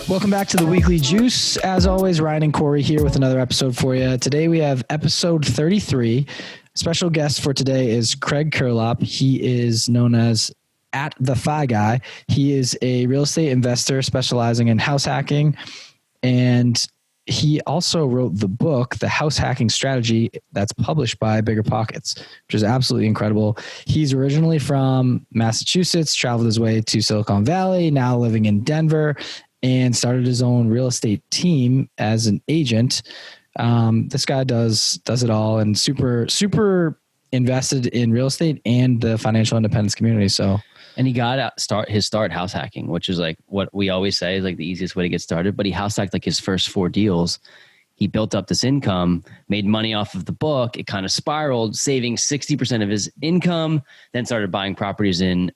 Welcome back to the Weekly Juice. As always, Ryan and Corey here with another episode for you. Today we have episode 33. Special guest for today is Craig Curelop. He is known as the Fi Guy. He is a real estate investor specializing in house hacking, and he also wrote the book, The House Hacking Strategy, that's published by Bigger Pockets, which is absolutely incredible. He's originally from Massachusetts, traveled his way to Silicon Valley, now living in Denver, and started his own real estate team as an agent. This guy does it all and super invested in real estate and the financial independence community. And he got his start house hacking, which is like what we always say is like the easiest way to get started. But he house hacked like his first 4 deals. He built up this income, made money off of the book. It kind of spiraled, saving 60% of his income, then started buying properties in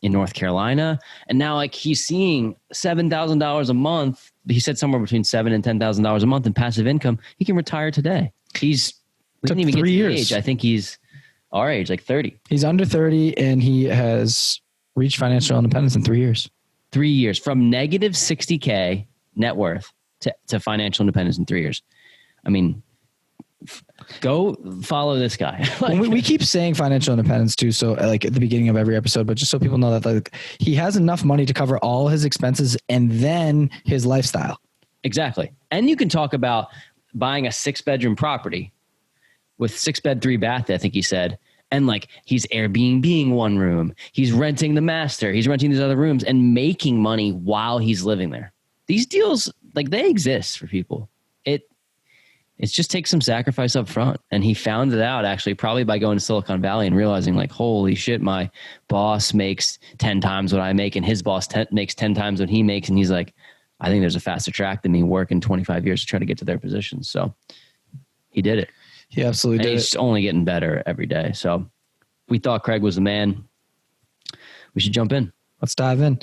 North Carolina. And now like he's seeing $7,000 a month. He said somewhere between $7,000 and $10,000 a month in passive income. He can retire today. We didn't even get to the age. I think he's our age, like 30. He's under 30 and he has reached financial independence in 3 years. 3 years from negative 60K net worth to financial independence in 3 years. I mean, go follow this guy. we keep saying financial independence too. So like at the beginning of every episode, but just so people know that like he has enough money to cover all his expenses and then his lifestyle. Exactly. And you can talk about buying a 6-bedroom property with 6-bed, 3-bath, I think he said. And like he's Airbnb-ing one room. He's renting the master. He's renting these other rooms and making money while he's living there. These deals, like they exist for people. It just takes some sacrifice up front. And he found it out actually probably by going to Silicon Valley and realizing like, holy shit, my boss makes 10 times what I make and his boss makes 10 times what he makes. And he's like, I think there's a faster track than me working 25 years to try to get to their position. So he did it. He absolutely did. He's only getting better every day. So we thought Craig was the man. We should jump in. Let's dive in.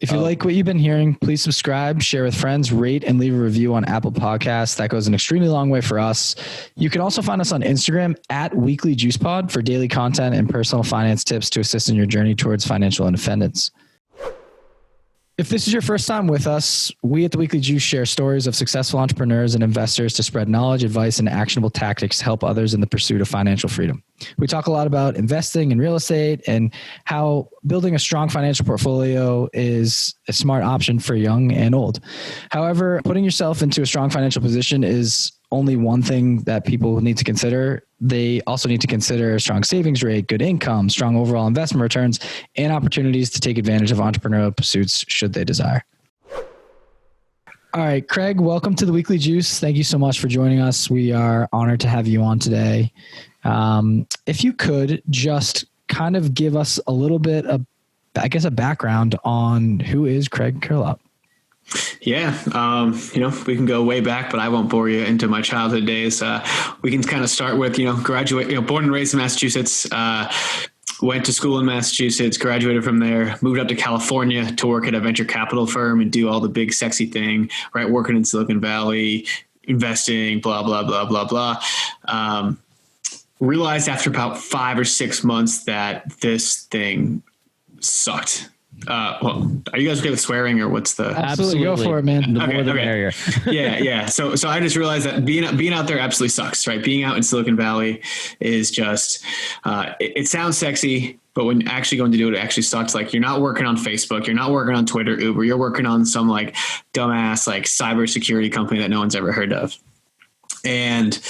If you like what you've been hearing, please subscribe, share with friends, rate, and leave a review on Apple Podcasts. That goes an extremely long way for us. You can also find us on Instagram at Weekly Juice Pod for daily content and personal finance tips to assist in your journey towards financial independence. If this is your first time with us, we at the Weekly Juice share stories of successful entrepreneurs and investors to spread knowledge, advice, and actionable tactics to help others in the pursuit of financial freedom. We talk a lot about investing in real estate and how building a strong financial portfolio is a smart option for young and old. However, putting yourself into a strong financial position is only one thing that people need to consider. They also need to consider a strong savings rate, good income, strong overall investment returns, and opportunities to take advantage of entrepreneurial pursuits should they desire. All right, Craig, welcome to the Weekly Juice. Thank you so much for joining us. We are honored to have you on today. If you could just kind of give us a little bit of, I guess, a background on who is Craig Curelop. Yeah. We can go way back, but I won't bore you into my childhood days. We can kind of start with, graduate, born and raised in Massachusetts, went to school in Massachusetts, graduated from there, moved up to California to work at a venture capital firm and do all the big sexy thing, right? Working in Silicon Valley, investing, blah, blah, blah, blah, blah. Realized after about 5 or 6 months that this thing sucked. Are you guys okay with swearing or what's the? Absolutely. Go for it, man. The more the merrier. Yeah. So I just realized that being out there absolutely sucks, right? Being out in Silicon Valley is just, it sounds sexy, but when actually going to do it, it actually sucks. Like you're not working on Facebook, you're not working on Twitter, Uber, you're working on some like dumbass, like cybersecurity company that no one's ever heard of. And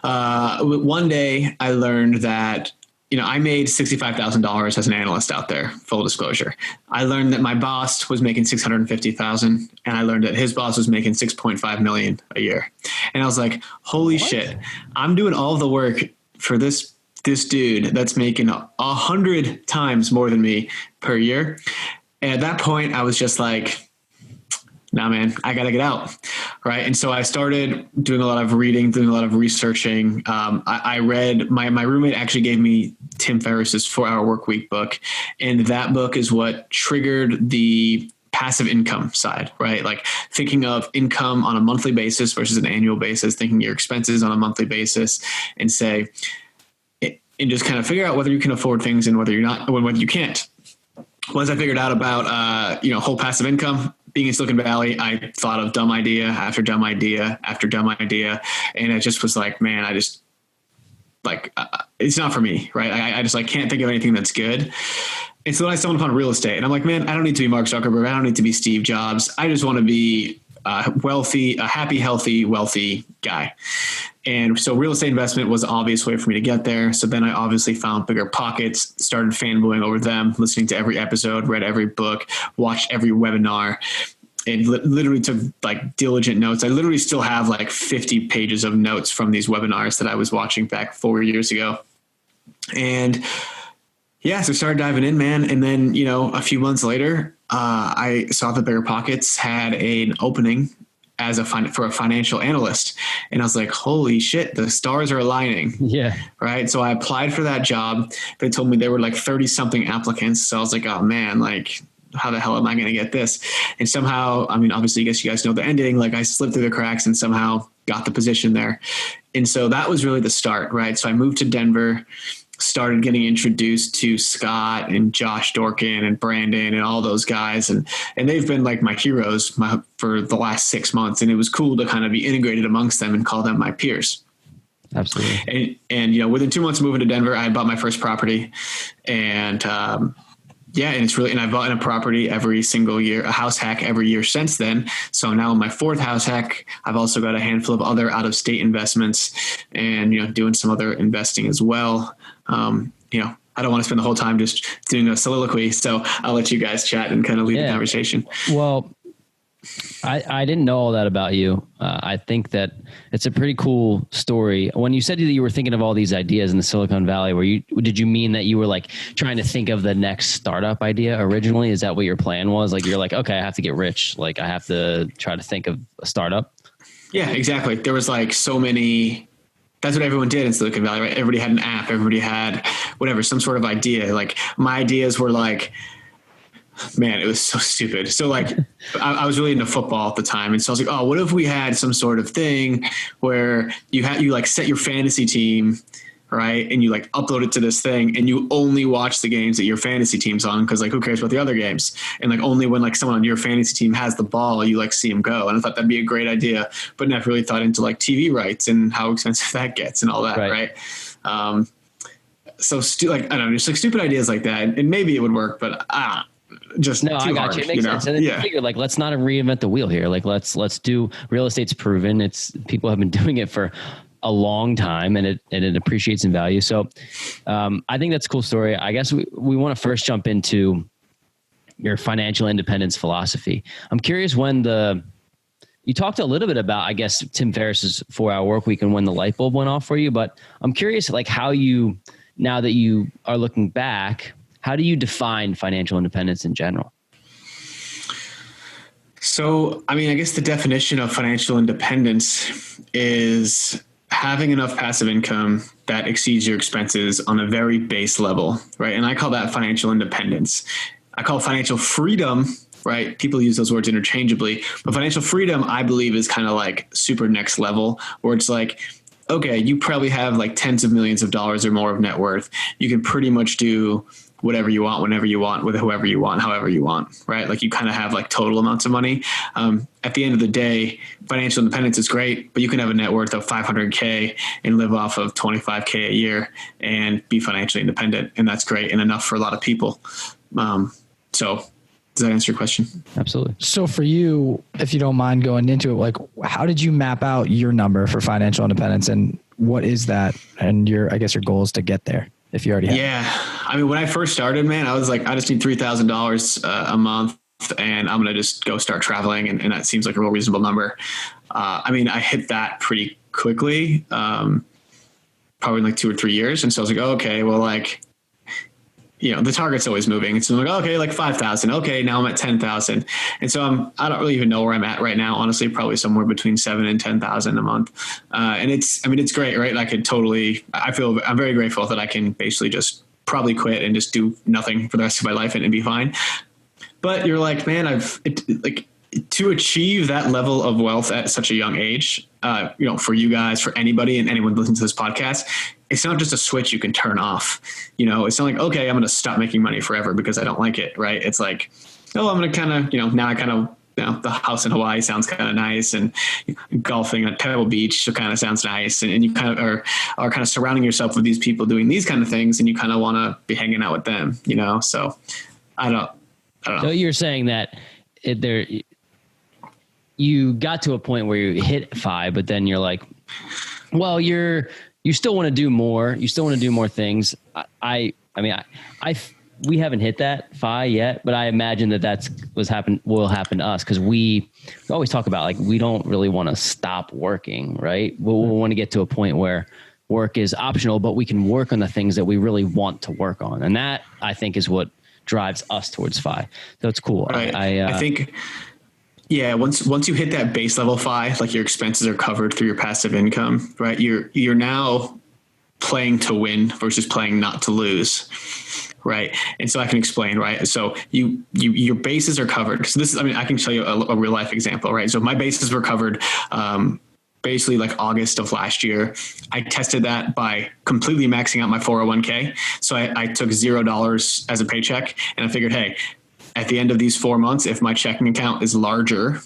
one day I learned that, I made $65,000 as an analyst out there, full disclosure. I learned that my boss was making $650,000 and I learned that his boss was making $6.5 million a year. And I was like, holy shit, I'm doing all the work for this dude that's making 100 times more than me per year. And at that point I was just like, nah, man, I got to get out. Right. And so I started doing a lot of reading, doing a lot of researching. I read, my roommate actually gave me Tim Ferriss's 4-Hour Workweek book. And that book is what triggered the passive income side, right? Like thinking of income on a monthly basis versus an annual basis, thinking your expenses on a monthly basis, and and just kind of figure out whether you can afford things and whether you can't. Once I figured out about, whole passive income, being in Silicon Valley, I thought of dumb idea after dumb idea after dumb idea. And I just was like, man, it's not for me, right? I just can't think of anything that's good. And so then I stumbled upon real estate, and I'm like, man, I don't need to be Mark Zuckerberg. I don't need to be Steve Jobs. I just want to be a happy, healthy, wealthy guy. And so real estate investment was an obvious way for me to get there. So then I obviously found Bigger Pockets, started fanboying over them, listening to every episode, read every book, watched every webinar, and literally took diligent notes. I literally still have 50 pages of notes from these webinars that I was watching back 4 years ago. And yeah, so started diving in, man. And then, a few months later, I saw that Bigger Pockets had an opening for a financial analyst. And I was like, holy shit, the stars are aligning. Yeah. Right. So I applied for that job. They told me there were 30 something applicants. So I was like, oh man, how the hell am I going to get this? And somehow, obviously, I guess you guys know the ending, I slipped through the cracks and somehow got the position there. And so that was really the start. Right. So I moved to Denver, started getting introduced to Scott and Josh Dorkin and Brandon and all those guys. And they've been my heroes for the last 6 months. And it was cool to kind of be integrated amongst them and call them my peers. Absolutely. And within 2 months of moving to Denver, I bought my first property, and, and I bought a property every single year, a house hack every year since then. So now in my fourth house hack, I've also got a handful of other out of state investments and, doing some other investing as well. I don't want to spend the whole time just doing a soliloquy. So I'll let you guys chat and kind of lead the conversation. Well, I didn't know all that about you. I think that it's a pretty cool story. When you said that you were thinking of all these ideas in the Silicon Valley, did you mean that you were trying to think of the next startup idea originally? Is that what your plan was? You're okay, I have to get rich. I have to try to think of a startup. Yeah, exactly. There was so many. That's what everyone did in Silicon Valley, right? Everybody had an app. Everybody had some sort of idea. My ideas were man, it was so stupid. So I was really into football at the time. And so I was oh, what if we had some sort of thing where you set your fantasy team, right? And you upload it to this thing and you only watch the games that your fantasy team's on. Cause who cares about the other games? And only when someone on your fantasy team has the ball, you see them go. And I thought that'd be a great idea, but never really thought into TV rights and how expensive that gets and all that. Right. So I don't know, just stupid ideas like that. And maybe it would work, but just no, I got hard, you. It makes sense. And then you figure let's not reinvent the wheel here. Let's do real estate's proven. People have been doing it for a long time and it appreciates in value. So I think that's a cool story. I guess we want to first jump into your financial independence philosophy. I'm curious you talked a little bit about, I guess, Tim Ferriss's 4-Hour Work Week and when the light bulb went off for you, but I'm curious how you, now that you are looking back, how do you define financial independence in general? So, I guess the definition of financial independence is having enough passive income that exceeds your expenses on a very base level, right? And I call that financial independence. I call financial freedom, right? People use those words interchangeably, but financial freedom, I believe, is kind of super next level, where it's okay, you probably have tens of millions of dollars or more of net worth. You can pretty much do whatever you want, whenever you want, with whoever you want, however you want, right? You kind of have total amounts of money. At the end of the day, financial independence is great, but you can have a net worth of $500K and live off of $25K a year and be financially independent. And that's great and enough for a lot of people. So does that answer your question? Absolutely. So for you, if you don't mind going into it, how did you map out your number for financial independence and what is that? And your goal is to get there. If you already have. Yeah. When I first started, man, I was I just need $3,000 a month and I'm going to just go start traveling. And that seems like a real reasonable number. I hit that pretty quickly, probably 2 or 3 years. And so I was okay, well, the target's always moving. And so I'm okay, 5,000. Okay. Now I'm at 10,000. And so I don't really even know where I'm at right now. Honestly, probably somewhere between 7 and 10,000 a month. And it's great, right? I'm very grateful that I can basically just probably quit and just do nothing for the rest of my life and be fine. but you're like, man, to achieve that level of wealth at such a young age, for you guys, for anybody and anyone listening to this podcast, it's not just a switch you can turn off. It's not like, okay, I'm going to stop making money forever because I don't like it. Right. It's like, oh, I'm going to kind of, now I kind of, the house in Hawaii sounds kind of nice, and golfing at Pebble Beach kind of sounds nice. And you kind of are kind of surrounding yourself with these people doing these kind of things, and you kind of want to be hanging out with them, So I don't know. So you're saying that you got to a point where you hit 5, but then you're like, well, you still want to do more. You still want to do more things. We haven't hit that 5 yet, but I imagine that will happen to us, because we always talk about, like, we don't really want to stop working, right? We'll want to get to a point where work is optional, but we can work on the things that we really want to work on. And that, I think, is what drives us towards 5. So it's cool. Right. I think, yeah, once you hit that base level 5, like your expenses are covered through your passive income, right? You're now playing to win versus playing not to lose. Right. And so I can explain, right? So your bases are covered. So I can tell you a real life example, right? So my bases were covered, basically like August of last year. I tested that by completely maxing out my 401k. So I took $0 as a paycheck, and I figured, hey, at the end of these 4 months, if my checking account is larger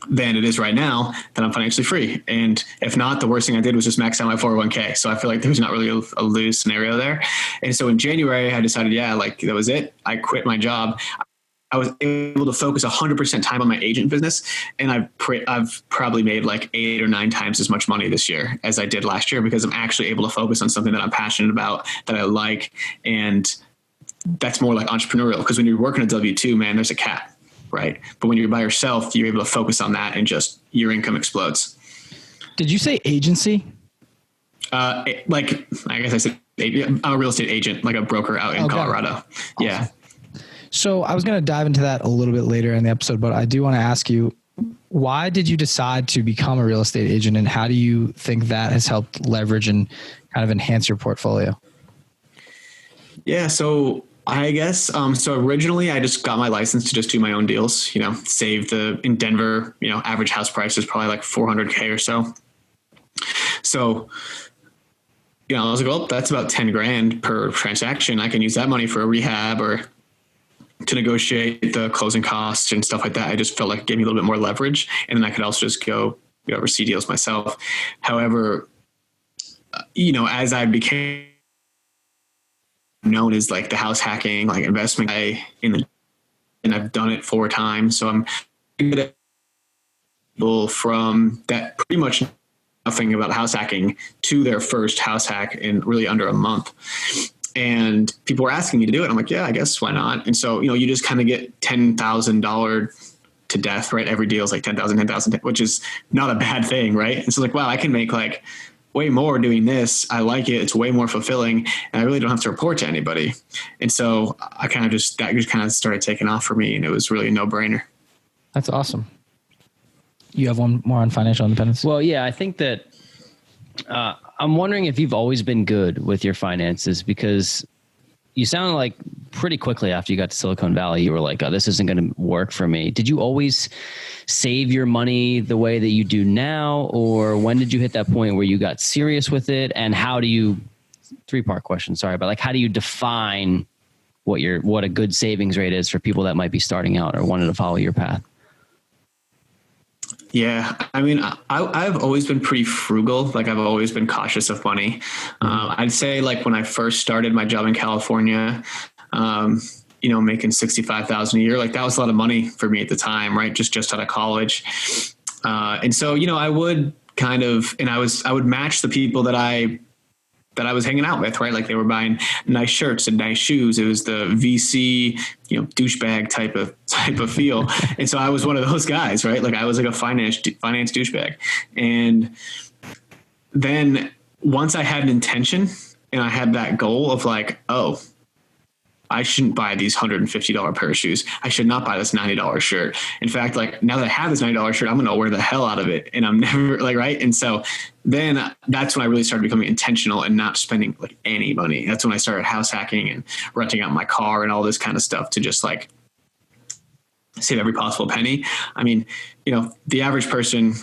than it is right now, then I'm financially free. And if not, the worst thing I did was just max out my 401k. So I feel like there's not really a lose scenario there. And so in January, I decided, that was it. I quit my job. I was able to focus 100% time on my agent business. And I've probably made like 8 or 9 times as much money this year as I did last year, because I'm actually able to focus on something that I'm passionate about, that I like. And that's more like entrepreneurial, because when you're working a W-2, man, there's a cap. Right. But when you're by yourself, you're able to focus on that, and just your income explodes. Did you say agency? I guess I said, I'm a real estate agent, like a broker out in Colorado. Awesome. Yeah. So I was going to dive into that a little bit later in the episode, but I do want to ask you, why did you decide to become a real estate agent, and how do you think that has helped leverage and kind of enhance your portfolio? Yeah. So I guess, so originally I just got my license to just do my own deals, in Denver, average house price is probably like $400K or so. So, I was like, well, that's about 10 grand per transaction. I can use that money for a rehab or to negotiate the closing costs and stuff like that. I just felt like it gave me a little bit more leverage, and then I could also just go, oversee deals myself. However, as I became known as like the house hacking, like investment guy and I've done it 4 times. So I'm able from that pretty much nothing about house hacking to their first house hack in really under a month. And people were asking me to do it. I'm like, yeah, I guess why not? And so, you just kind of get $10,000 to death, right? Every deal is like 10,000, which is not a bad thing. Right. And so like, wow, I can make like way more doing this. I like it. It's way more fulfilling, and I really don't have to report to anybody. And so that just kind of started taking off for me, and it was really a no-brainer. That's awesome. You have one more on financial independence? Well, yeah, I think that I'm wondering if you've always been good with your finances, because you sounded like pretty quickly after you got to Silicon Valley, you were like, oh, this isn't going to work for me. Did you always save your money the way that you do now? Or when did you hit that point where you got serious with it? And how do you, 3-part question, sorry, but like, how do you define what a good savings rate is for people that might be starting out or wanted to follow your path? Yeah. I mean, I've always been pretty frugal. Like I've always been cautious of money. I'd say like when I first started my job in California, making $65,000 a year, like that was a lot of money for me at the time, right? Just out of college. And so, I would I would match the people that I was hanging out with, right? Like they were buying nice shirts and nice shoes. It was the VC, douchebag type of feel. And so I was one of those guys, right? Like I was like a finance douchebag. And then once I had an intention and I had that goal of like, oh, I shouldn't buy these $150 pair of shoes. I should not buy this $90 shirt. In fact, like now that I have this $90 shirt, I'm going to wear the hell out of it. And I'm never like, right. And so then that's when I really started becoming intentional and not spending like any money. That's when I started house hacking and renting out my car and all this kind of stuff to just like save every possible penny. I mean, the average person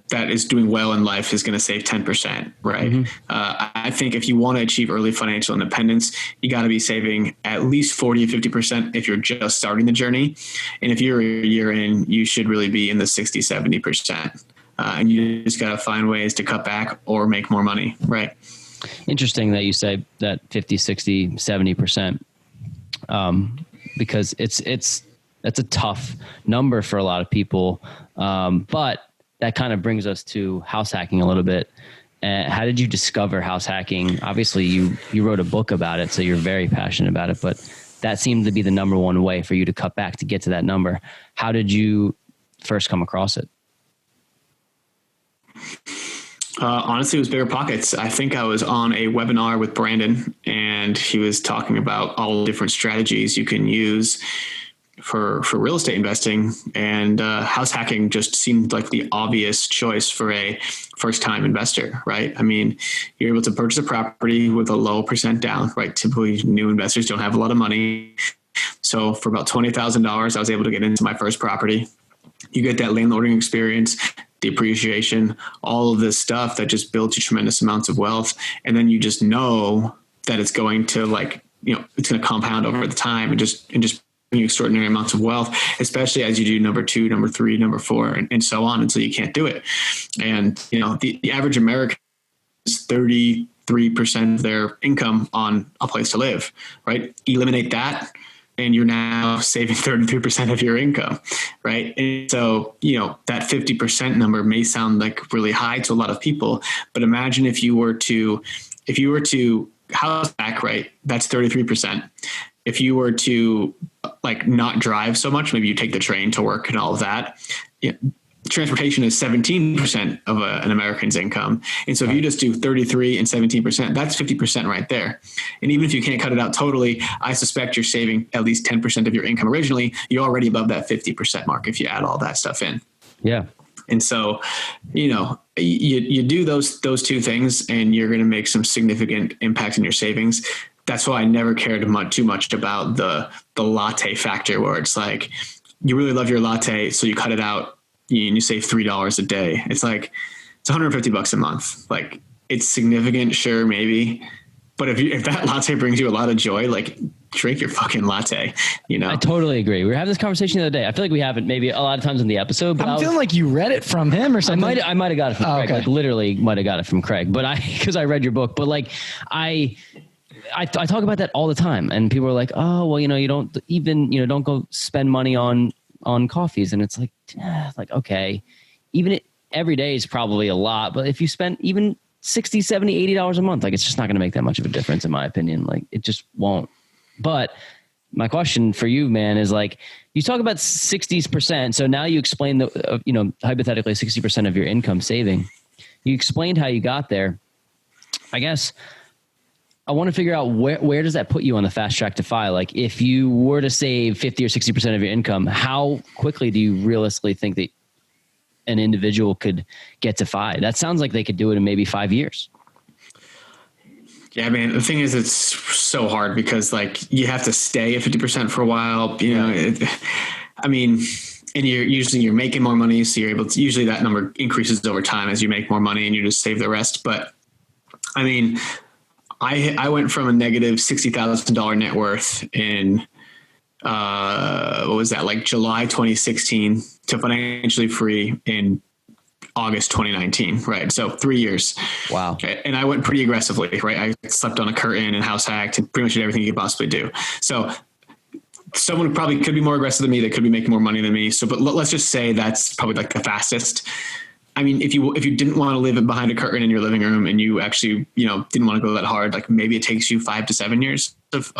that is doing well in life is going to save 10%, right? Mm-hmm. I think if you want to achieve early financial independence, you got to be saving at least 40 or 50% if you're just starting the journey. And if you're a year in, you should really be in the 60, 70%. And you just got to find ways to cut back or make more money, right? Interesting that you say that 50, 60, 70%, because that's a tough number for a lot of people. But that kind of brings us to house hacking a little bit. How did you discover house hacking? Obviously, you wrote a book about it, so you're very passionate about it, but that seemed to be the number one way for you to cut back to get to that number. How did you first come across it? Honestly, it was Bigger Pockets. I think I was on a webinar with Brandon, and he was talking about all the different strategies you can use for real estate investing, and house hacking just seemed like the obvious choice for a first-time investor, right? I mean, you're able to purchase a property with a low percent down, right? Typically, new investors don't have a lot of money. So for about $20,000, I was able to get into my first property. You get that landlording experience, depreciation, all of this stuff that just builds you tremendous amounts of wealth. And then you just know that it's going to it's going to compound over the time and just extraordinary amounts of wealth, especially as you do number 2, number 3, number 4, and so on until you can't do it. And, the average American is 33% of their income on a place to live, right? Eliminate that, and you're now saving 33% of your income, right? And so, that 50% number may sound like really high to a lot of people, but imagine if you were to house hack, right? That's 33%. If you were to not drive so much, maybe you take the train to work and all of that. Transportation is 17% of an American's income. And so if you just do 33 and 17%, that's 50% right there. And even if you can't cut it out totally, I suspect you're saving at least 10% of your income originally. You're already above that 50% mark if you add all that stuff in. Yeah. And so, you do those two things and you're going to make some significant impact in your savings. That's why I never cared too much about the latte factor, where it's like, you really love your latte, so you cut it out and you save $3 a day. It's like, it's $150 a month. Like, it's significant, sure, maybe. But if that latte brings you a lot of joy, drink your fucking latte, I totally agree. We were having this conversation the other day. I feel like we haven't maybe a lot of times in the episode, but I'm feeling like you read it from him or something. I might have got it from Craig. Okay. Literally might have got it from Craig, but because I read your book, but I talk about that all the time, and people are like, oh, well, you don't even, don't go spend money on coffees. And it's like, okay, even every day is probably a lot, but if you spend even $60, $70, $80 a month, it's just not going to make that much of a difference, in my opinion. It just won't. But my question for you, man, is you talk about 60%. So now you explain hypothetically 60% of your income saving. You explained how you got there. I guess I want to figure out where does that put you on the fast track to FI? If you were to save 50 or 60% of your income, how quickly do you realistically think that an individual could get to FI? That sounds like they could do it in maybe 5 years. Yeah, man. The thing is, it's so hard because you have to stay at 50% for a while, and you're making more money. So you're able to, usually that number increases over time as you make more money and you just save the rest. But I went from a negative $60,000 net worth in, July 2016 to financially free in August 2019, right? So 3 years. Wow. Okay. And I went pretty aggressively, right? I slept on a curtain and house hacked and pretty much did everything you could possibly do. So someone probably could be more aggressive than me. They could be making more money than me. So, but let's just say that's probably the fastest. If you didn't want to live behind a curtain in your living room and you actually, didn't want to go that hard, maybe it takes you 5 to 7 years of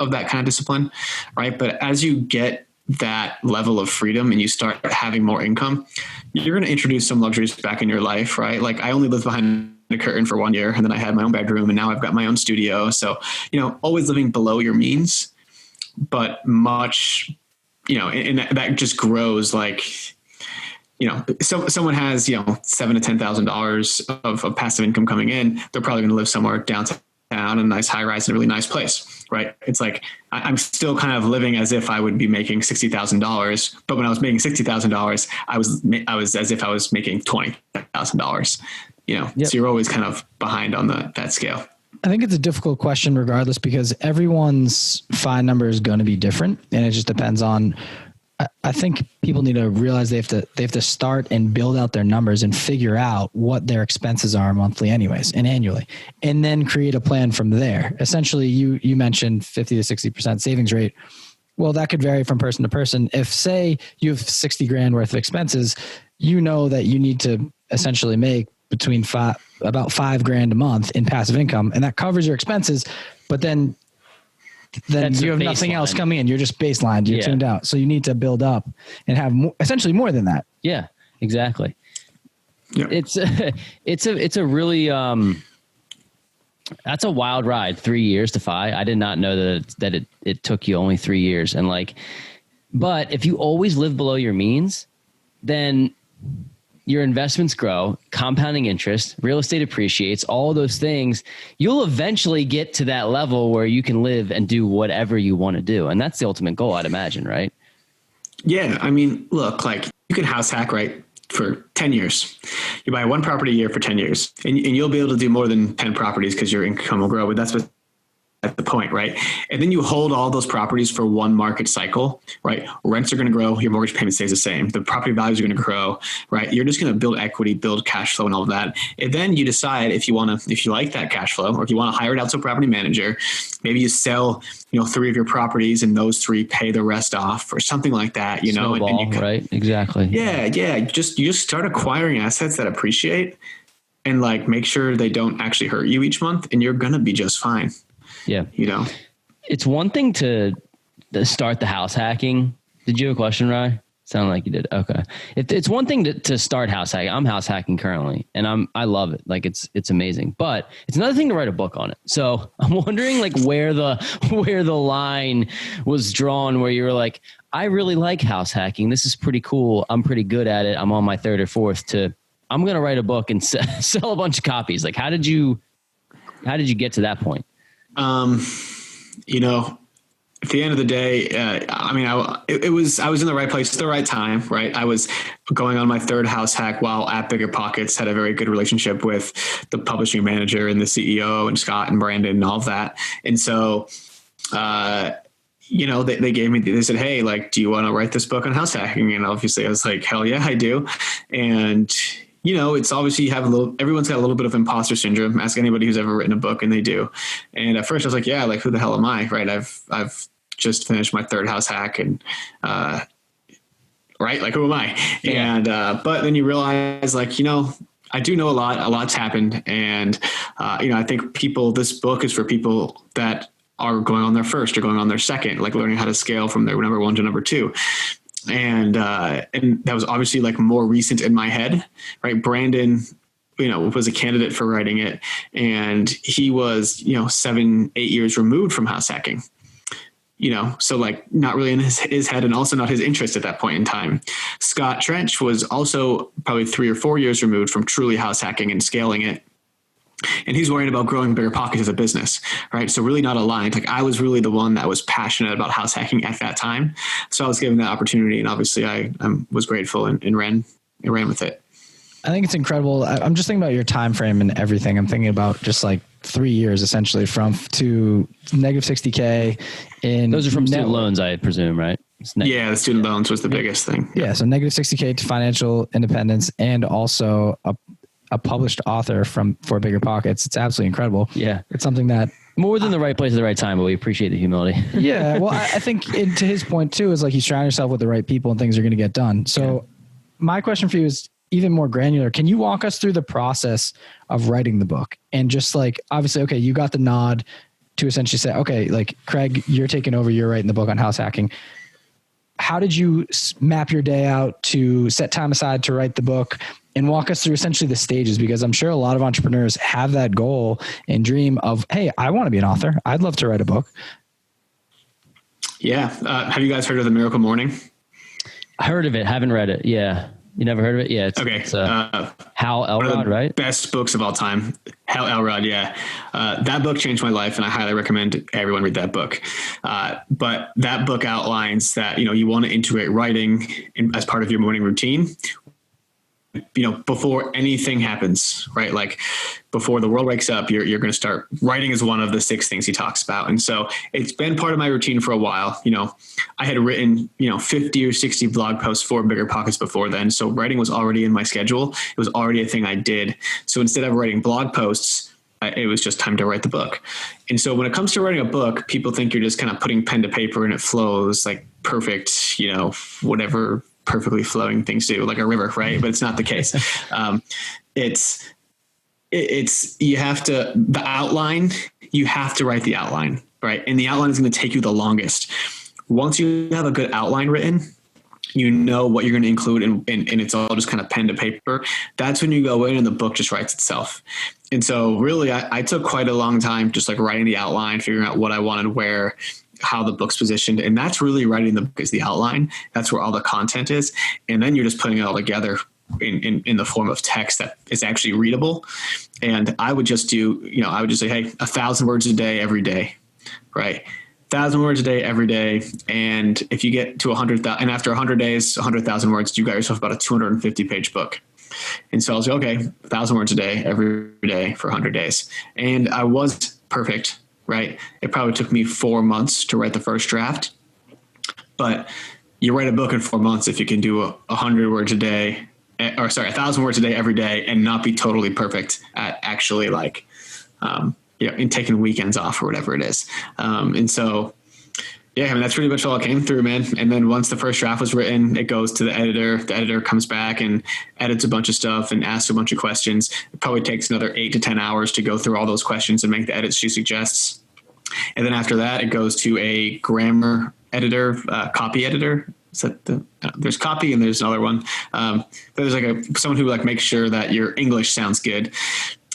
that kind of discipline. Right. But as you get that level of freedom and you start having more income, you're going to introduce some luxuries back in your life. Right. I only lived behind a curtain for 1 year and then I had my own bedroom and now I've got my own studio. So, always living below your means, but much, and that just grows someone has, $7,000 to $10,000 of passive income coming in, they're probably going to live somewhere downtown around in a nice high rise in a really nice place, right? It's like I'm still kind of living as if I would be making $60,000, but when I was making $60,000, I was as if I was making $20,000. Yep. So you're always kind of behind on that scale. I think it's a difficult question regardless, because everyone's FI number is going to be different, and it just depends on. I think people need to realize they have to start and build out their numbers and figure out what their expenses are monthly anyways and annually, and then create a plan from there. Essentially, you mentioned 50 to 60% savings rate. Well, that could vary from person to person. If say you have 60 grand worth of expenses, that you need to essentially make between about $5,000 a month in passive income, and that covers your expenses, but then you have nothing else coming in. You're just baselined. You're tuned out. So you need to build up and have essentially more than that. Yeah, exactly. Yeah. It's a really, that's a wild ride. 3 years to FI. I did not know that it took you only 3 years. And but if you always live below your means, then your investments grow, compounding interest, real estate appreciates, all those things. You'll eventually get to that level where you can live and do whatever you want to do. And that's the ultimate goal, I'd imagine, right? Yeah. I mean, look, you can house hack, right, for 10 years. You buy one property a year for 10 years, and you'll be able to do more than 10 properties because your income will grow. But that's what at the point, right? And then you hold all those properties for one market cycle, right? Rents are going to grow. Your mortgage payment stays the same. The property values are going to grow, right? You're just going to build equity, build cash flow and all of that. And then you decide if you like that cash flow, or if you want to hire it out to a property manager, maybe you sell, 3 of your properties and those 3 pay the rest off or something like that, Snowball, and right? Exactly. Yeah. You just start acquiring assets that appreciate and make sure they don't actually hurt you each month, and you're going to be just fine. Yeah. It's one thing to start the house hacking. Did you have a question, Rye? Sounded like you did. Okay. It's one thing to start house hacking. I'm house hacking currently, and I love it. It's amazing, but it's another thing to write a book on it. So I'm wondering where the line was drawn, where you were like, I really like house hacking. This is pretty cool. I'm pretty good at it. I'm on my 3rd or 4th I'm going to write a book and sell a bunch of copies. How did you get to that point? At the end of the day, I was in the right place at the right time, right? I was going on my 3rd house hack while at Bigger Pockets, had a very good relationship with the publishing manager and the CEO and Scott and Brandon and all of that. And so, they said, hey, do you want to write this book on house hacking? And obviously I was like, hell yeah, I do. And it's obviously everyone's got a little bit of imposter syndrome. Ask anybody who's ever written a book, and they do. And at first I was like, yeah, who the hell am I? Right. I've just finished my 3rd house hack, and, right. Who am I? Yeah. And, but then you realize I do know a lot, lot's happened. And, I think this book is for people that are going on their 1st or going on their 2nd, learning how to scale from their number 1 to number 2. And that was obviously more recent in my head, right? Brandon, was a candidate for writing it, and he was, 7-8 years removed from house hacking, so not really in his head, and also not his interest at that point in time. Scott Trench was also probably 3 or 4 years removed from truly house hacking and scaling it. And he's worried about growing Bigger Pockets as a business, right? So really not aligned. I was really the one that was passionate about house hacking at that time. So I was given that opportunity, and obviously I was grateful and ran with it. I think it's incredible. I'm just thinking about your time frame and everything. I'm thinking about just 3 years essentially to negative 60K in. Those are from student loans, I presume, right? Yeah, the student loans was the biggest thing. Yeah, so negative 60K to financial independence, and also a published author for Bigger Pockets. It's absolutely incredible. Yeah. It's something that more than the right place at the right time, but we appreciate the humility. Yeah. Well, I think to his point too, is you surround yourself with the right people and things are going to get done. So my question for you is even more granular. Can you walk us through the process of writing the book? And just obviously, okay, you got the nod to essentially say, okay, Craig, you're taking over, you're writing the book on house hacking. How did you map your day out to set time aside to write the book? And walk us through essentially the stages, because I'm sure a lot of entrepreneurs have that goal and dream of, hey, I want to be an author. I'd love to write a book. Yeah. Have you guys heard of The Miracle Morning? I heard of it. Haven't read it. Yeah. You never heard of it? Yeah. Okay. It's, Hal Elrod. Elrod, the right? best books of all time. Hal Elrod, yeah. That book changed my life, and I highly recommend everyone read that book. But that book outlines that, you want to integrate writing as part of your morning routine, before anything happens, right? Like before the world wakes up, you're going to start writing is one of the 6 things he talks about. And so it's been part of my routine for a while. I had written, 50 or 60 blog posts for Bigger Pockets before then. So writing was already in my schedule. It was already a thing I did. So instead of writing blog posts, it was just time to write the book. And so when it comes to writing a book, people think you're just kind of putting pen to paper and it flows like perfect, whatever perfectly flowing things do, like a river, right? But it's not the case. You have to, the outline, you have to write the outline, right? And the outline is going to take you the longest. Once you have a good outline written, you know what you're going to include and it's all just kind of pen to paper. That's when you go in and the book just writes itself. And so really I took quite a long time just like writing the outline, figuring out what I wanted, where, how the book's positioned. And that's really writing the book is the outline. That's where all the content is. And then you're just putting it all together in the form of text that is actually readable. And I would just do, I would just say, hey, 1,000 words a day, every day, right? 1,000 words a day, every day. And if you get to 100,000, and after 100 days, 100,000 words, you got yourself about a 250 page book. And so I was like, okay, 1,000 words a day, every day for 100 days. And I was perfect. Right. It probably took me 4 months to write the first draft, but you write a book in 4 months if you can do 100 words a day, 1,000 words a day every day and not be totally perfect at actually in taking weekends off or whatever it is. And so, yeah, I mean, that's pretty much all it came through, man. And then once the first draft was written, it goes to the editor. The editor comes back and edits a bunch of stuff and asks a bunch of questions. It probably takes another 8 to 10 hours to go through all those questions and make the edits she suggests. And then after that, it goes to a grammar editor, copy editor. There's copy and there's another one. There's someone who makes sure that your English sounds good.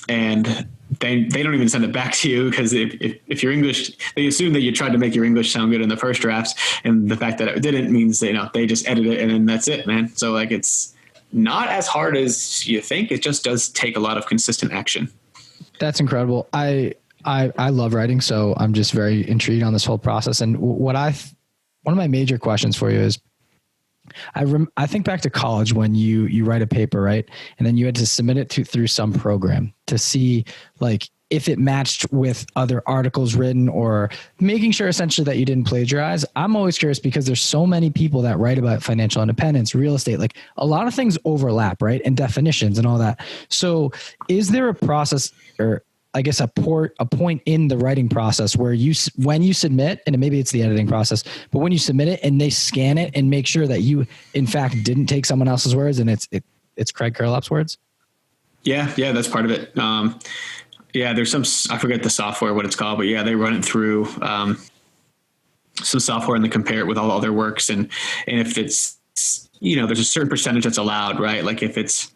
And they don't even send it back to you because if your English, they assume that you tried to make your English sound good in the first drafts, and the fact that it didn't means they just edit it and then that's it, man. So it's not as hard as you think. It just does take a lot of consistent action. That's incredible. I love writing, so I'm just very intrigued on this whole process. And one of my major questions for you is, I think back to college when you write a paper, right? And then you had to submit it through some program to see if it matched with other articles written, or making sure essentially that you didn't plagiarize. I'm always curious because there's so many people that write about financial independence, real estate, a lot of things overlap, right? And definitions and all that. So is there a process, or I guess a point in the writing process where when you submit, and maybe it's the editing process, but when you submit it and they scan it and make sure that you in fact didn't take someone else's words and it's Craig Curelop's words? Yeah, that's part of it. There's some, I forget the software, what it's called, but yeah, they run it through some software and they compare it with all other works. And if it's, there's a certain percentage that's allowed, right? If it's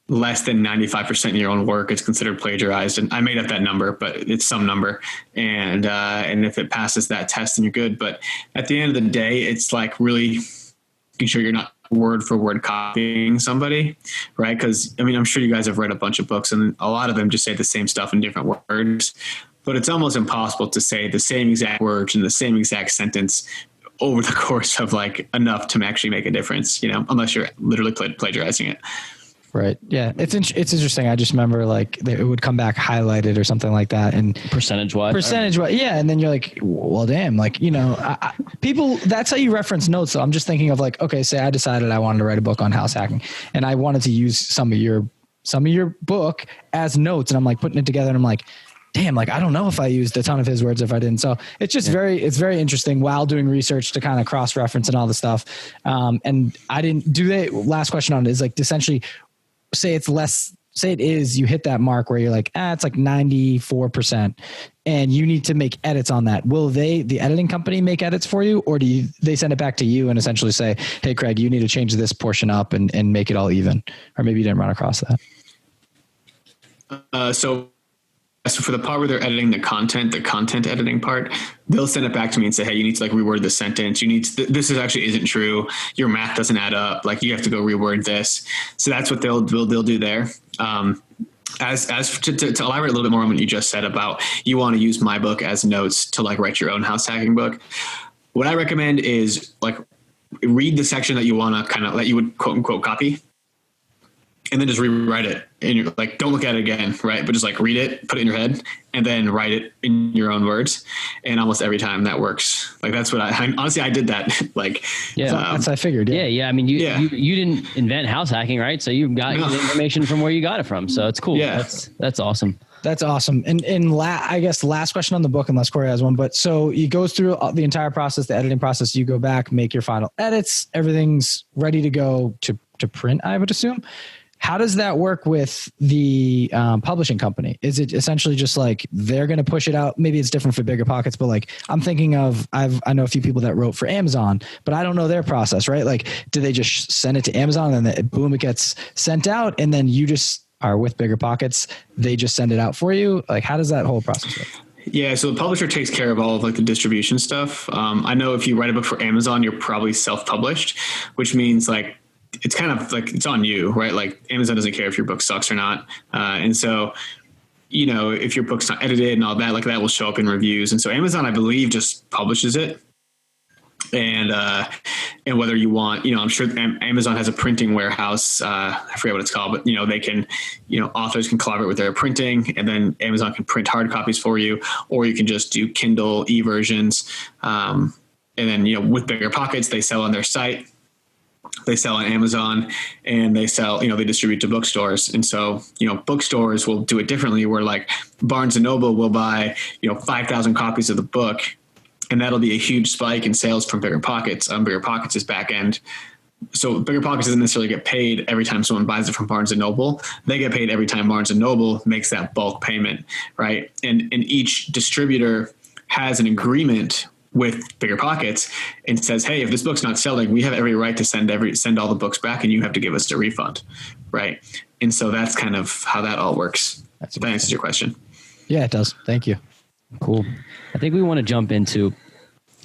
less than 95% of your own work, it's considered plagiarized. And I made up that number, but it's some number. And if it passes that test, then you're good. But at the end of the day, it's really making sure you're not word for word copying somebody, right? Because I'm sure you guys have read a bunch of books and a lot of them just say the same stuff in different words, but it's almost impossible to say the same exact words in the same exact sentence over the course of enough to actually make a difference, unless you're literally plagiarizing it. Right. Yeah. It's interesting. I just remember it would come back highlighted or something like that. And percentage wise. Yeah. And then you're well, damn, people, that's how you reference notes. So I'm just thinking of okay, say I decided I wanted to write a book on house hacking and I wanted to use some of your book as notes. And I'm putting it together and I'm damn, I don't know if I used a ton of his words, if I didn't. So it's just it's very interesting while doing research to kind of cross-reference and all the stuff. And I didn't last question on it is essentially, say it is, you hit that mark where you're it's 94% and you need to make edits on that. Will the editing company make edits for you, or do they send it back to you and essentially say, hey, Craig, you need to change this portion up and make it all even? Or maybe you didn't run across that. So So for the part where they're editing the content editing part, they'll send it back to me and say, hey, you need to like reword this sentence. You need to, this is actually isn't true. Your math doesn't add up. Like you have to go reword this. So that's what they'll do there. As to elaborate a little bit more on what you just said about you want to use my book as notes to like write your own house hacking book. What I recommend is like read the section that you want to kind of that you would quote unquote copy, and then just rewrite it. And you're like, don't look at it again, right? But just like read it, put it in your head, and then write it in your own words. And almost every time that works. Like that's what I honestly, I did that. Like, that's I figured. Yeah. I mean, you didn't invent house hacking, right? So you got the information from where you got it from. So it's cool. Yeah. That's awesome. That's awesome. And I guess last question on the book, unless Corey has one, but so it goes through the entire process, the editing process, you go back, make your final edits, everything's ready to go to print, I would assume. How does that work with the publishing company? Is it essentially just like they're going to push it out? Maybe it's different for Bigger Pockets, but like I'm thinking of, I know a few people that wrote for Amazon, but I don't know their process, right? Like, do they just send it to Amazon and then boom, it gets sent out, and then you just are with Bigger Pockets, they just send it out for you? Like, how does that whole process work? Yeah, so the publisher takes care of all of like the distribution stuff. I know if you write a book for Amazon, you're probably self-published, which means like it's kind of like it's on you, right? Like Amazon doesn't care if your book sucks or not. And so, you know, if your book's not edited and all that, like that will show up in reviews. And so Amazon, I believe, just publishes it. And whether you want, you know, I'm sure Amazon has a printing warehouse. I forget what it's called, but, you know, they can, you know, authors can collaborate with their printing, and then Amazon can print hard copies for you, or you can just do Kindle e-versions. And then, you know, with Bigger Pockets, they sell on their site. They sell on Amazon, and they sell, you know, they distribute to bookstores. And so, you know, bookstores will do it differently, where like Barnes and Noble will buy, you know, 5,000 copies of the book, and that'll be a huge spike in sales from Bigger Pockets on Bigger Pockets' back end. So Bigger Pockets doesn't necessarily get paid every time someone buys it from Barnes and Noble. They get paid every time Barnes and Noble makes that bulk payment, right? And each distributor has an agreement with Bigger Pockets and says, hey, if this book's not selling, we have every right to send all the books back, and you have to give us a refund, right? And so that's kind of how that all works. If that answers your question. Yeah, it does. Thank you. Cool. I think we want to jump into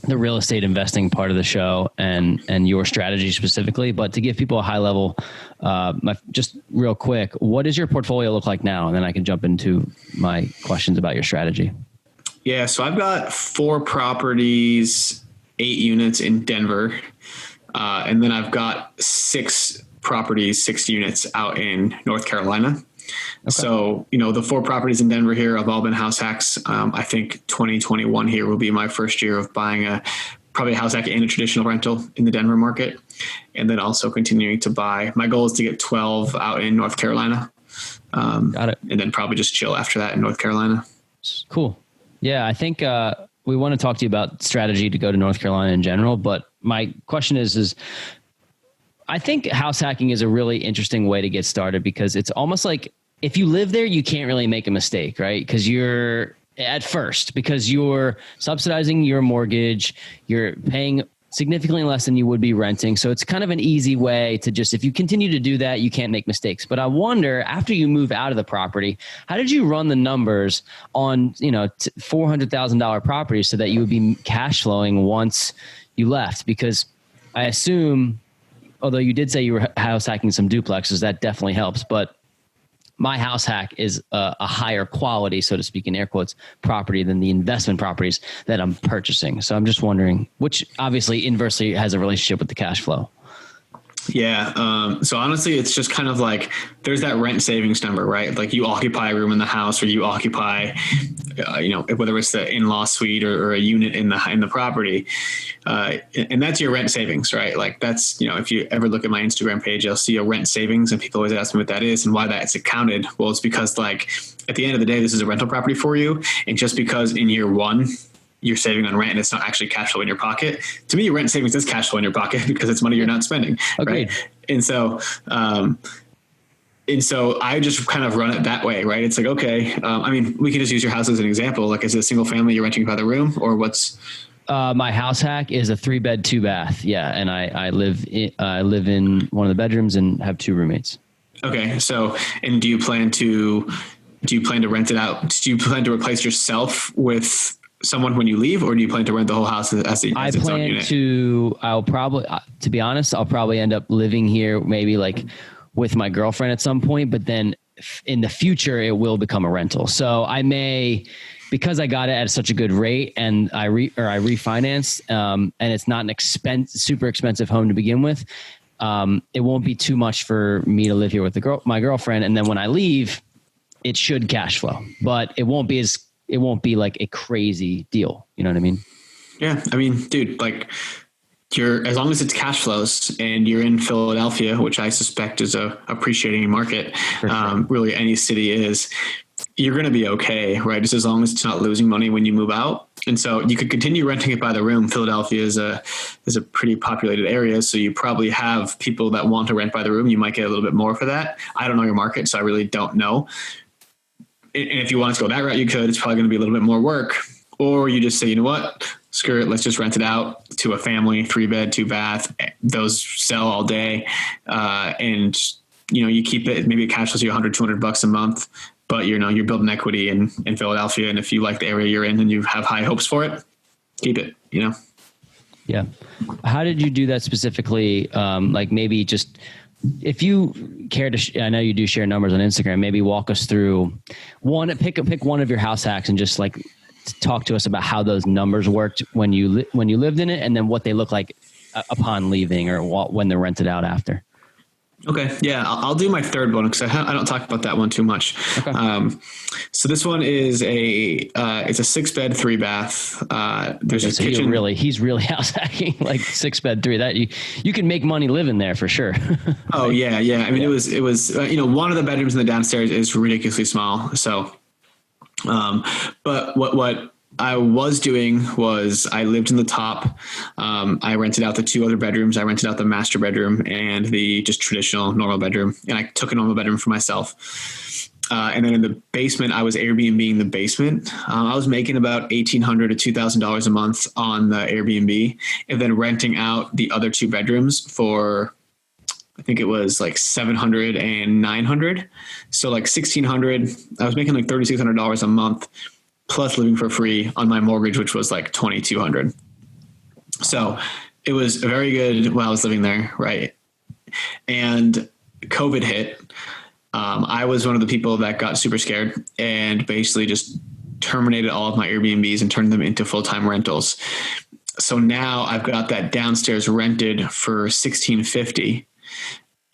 the real estate investing part of the show and your strategy specifically, but to give people a high level, just real quick, what does your portfolio look like now? And then I can jump into my questions about your strategy. Yeah, so I've got 4 properties, 8 units in Denver. And then I've got 6 properties, 6 units out in North Carolina. Okay. So, you know, the 4 properties in Denver here have all been house hacks. I think 2021 here will be my first year of buying probably a house hack and a traditional rental in the Denver market. And then also continuing to buy. My goal is to get 12 out in North Carolina. Got it. And then probably just chill after that in North Carolina. Cool. Yeah, I think we want to talk to you about strategy to go to North Carolina in general. But my question is I think house hacking is a really interesting way to get started, because it's almost like if you live there, you can't really make a mistake, right? Because you're subsidizing your mortgage, you're paying significantly less than you would be renting. So it's kind of an easy way to just, if you continue to do that, you can't make mistakes. But I wonder, after you move out of the property, how did you run the numbers on, you know, $400,000 properties so that you would be cash flowing once you left? Because I assume, although you did say you were house hacking some duplexes, that definitely helps. But my house hack is a higher quality, so to speak, in air quotes, property than the investment properties that I'm purchasing. So I'm just wondering, which obviously inversely has a relationship with the cash flow. Yeah. So honestly, it's just kind of like there's that rent savings number, right? Like you occupy a room in the house, or you occupy, you know, whether it's the in-law suite or a unit in the property, and that's your rent savings, right? Like that's, you know, if you ever look at my Instagram page, you'll see a rent savings, and people always ask me what that is and why that's accounted. Well, it's because like at the end of the day, this is a rental property for you, and just because in year 1 you're saving on rent and it's not actually cash flow in your pocket. To me, rent savings is cash flow in your pocket because it's money you're not spending. Agreed. Right. And so I just kind of run it that way, right? It's like, okay, I mean, we can just use your house as an example. Like, is it a single family you're renting by the room, or what's? My house hack is a 3-bed, 2-bath. Yeah. And I live in one of the bedrooms and have 2 roommates. Okay. So, and do you plan to do you plan to rent it out? Do you plan to replace yourself with someone when you leave, or do you plan to rent the whole house as its own unit? I'll probably, to be honest, I'll probably end up living here maybe like with my girlfriend at some point, but then in the future it will become a rental. So I may, because I got it at such a good rate and I refinanced, and it's not an super expensive home to begin with. It won't be too much for me to live here with my girlfriend. And then when I leave, it should cash flow, but it won't be like a crazy deal. You know what I mean? Yeah. I mean, dude, like as long as it's cash flows and you're in Philadelphia, which I suspect is a appreciating market, sure. Really any city is, you're going to be okay, right? Just as long as it's not losing money when you move out. And so you could continue renting it by the room. Philadelphia is a pretty populated area. So you probably have people that want to rent by the room. You might get a little bit more for that. I don't know your market, so I really don't know. And if you want to go that route, you could. It's probably going to be a little bit more work. Or you just say, you know what, screw it, let's just rent it out to a family, 3-bed, 2-bath. Those sell all day. And, you keep it, maybe it cash flows you $100, $200 a month, but you're building equity in Philadelphia. And if you like the area you're in and you have high hopes for it, keep it, Yeah. How did you do that specifically? Like maybe just, if you care to, I know you do share numbers on Instagram, maybe walk us through pick one of your house hacks and just like talk to us about how those numbers worked when you lived in it, and then what they look like upon leaving or when they're rented out after. Okay. Yeah. I'll do my third one because I don't talk about that one too much. Okay. So this one is it's a 6-bed, 3-bath. There's a kitchen. He's really house hacking, like 6-bed, 3. That you can make money living there for sure. Oh yeah. Yeah. I mean, it was one of the bedrooms in the downstairs is ridiculously small. So, but what I was doing was I lived in the top. I rented out the 2 other bedrooms. I rented out the master bedroom and the just traditional normal bedroom. And I took a normal bedroom for myself. And then in the basement, I was Airbnb-ing the basement. I was making about $1,800 to $2,000 a month on the Airbnb, and then renting out the other 2 bedrooms for, I think it was like $700 and $900. So like $1,600. I was making like $3,600 a month, plus living for free on my mortgage, which was like $2,200. So it was very good while I was living there. Right. And COVID hit. I was one of the people that got super scared and basically just terminated all of my Airbnbs and turned them into full-time rentals. So now I've got that downstairs rented for $1,650.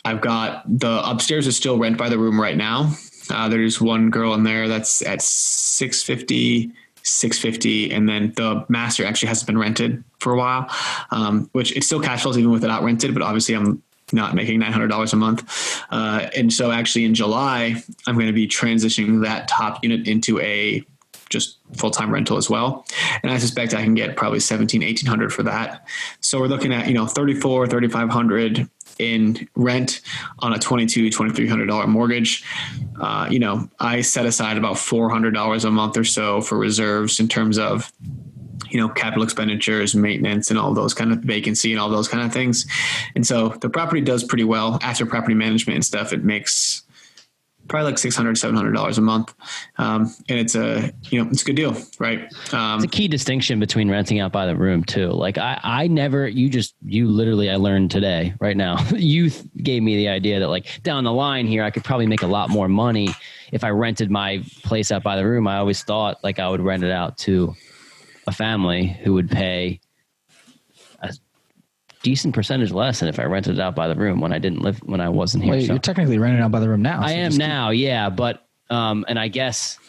I've got the upstairs is still rent by the room right now. There's one girl in there that's at $650, and then the master actually hasn't been rented for a while, which it still cash flows even with it not rented, but obviously I'm not making $900 a month. And so actually in July, I'm going to be transitioning that top unit into a just full-time rental as well. And I suspect I can get probably $1,700-$1,800 for that. So we're looking at, $3,500 in rent on a $2,200-$2,300 mortgage. I set aside about $400 a month or so for reserves in terms of, capital expenditures, maintenance, and all those kind of vacancy and all those kind of things. And so the property does pretty well after property management and stuff. It makes probably like $600-$700 a month. And it's it's a good deal, right? It's a key distinction between renting out by the room too. Like I learned today, right now, you gave me the idea that like down the line here, I could probably make a lot more money if I rented my place out by the room. I always thought like I would rent it out to a family who would pay a decent percentage less than if I rented it out by the room when I wasn't here. Well, you're technically renting out by the room now. I am now. Yeah. But, and I guess,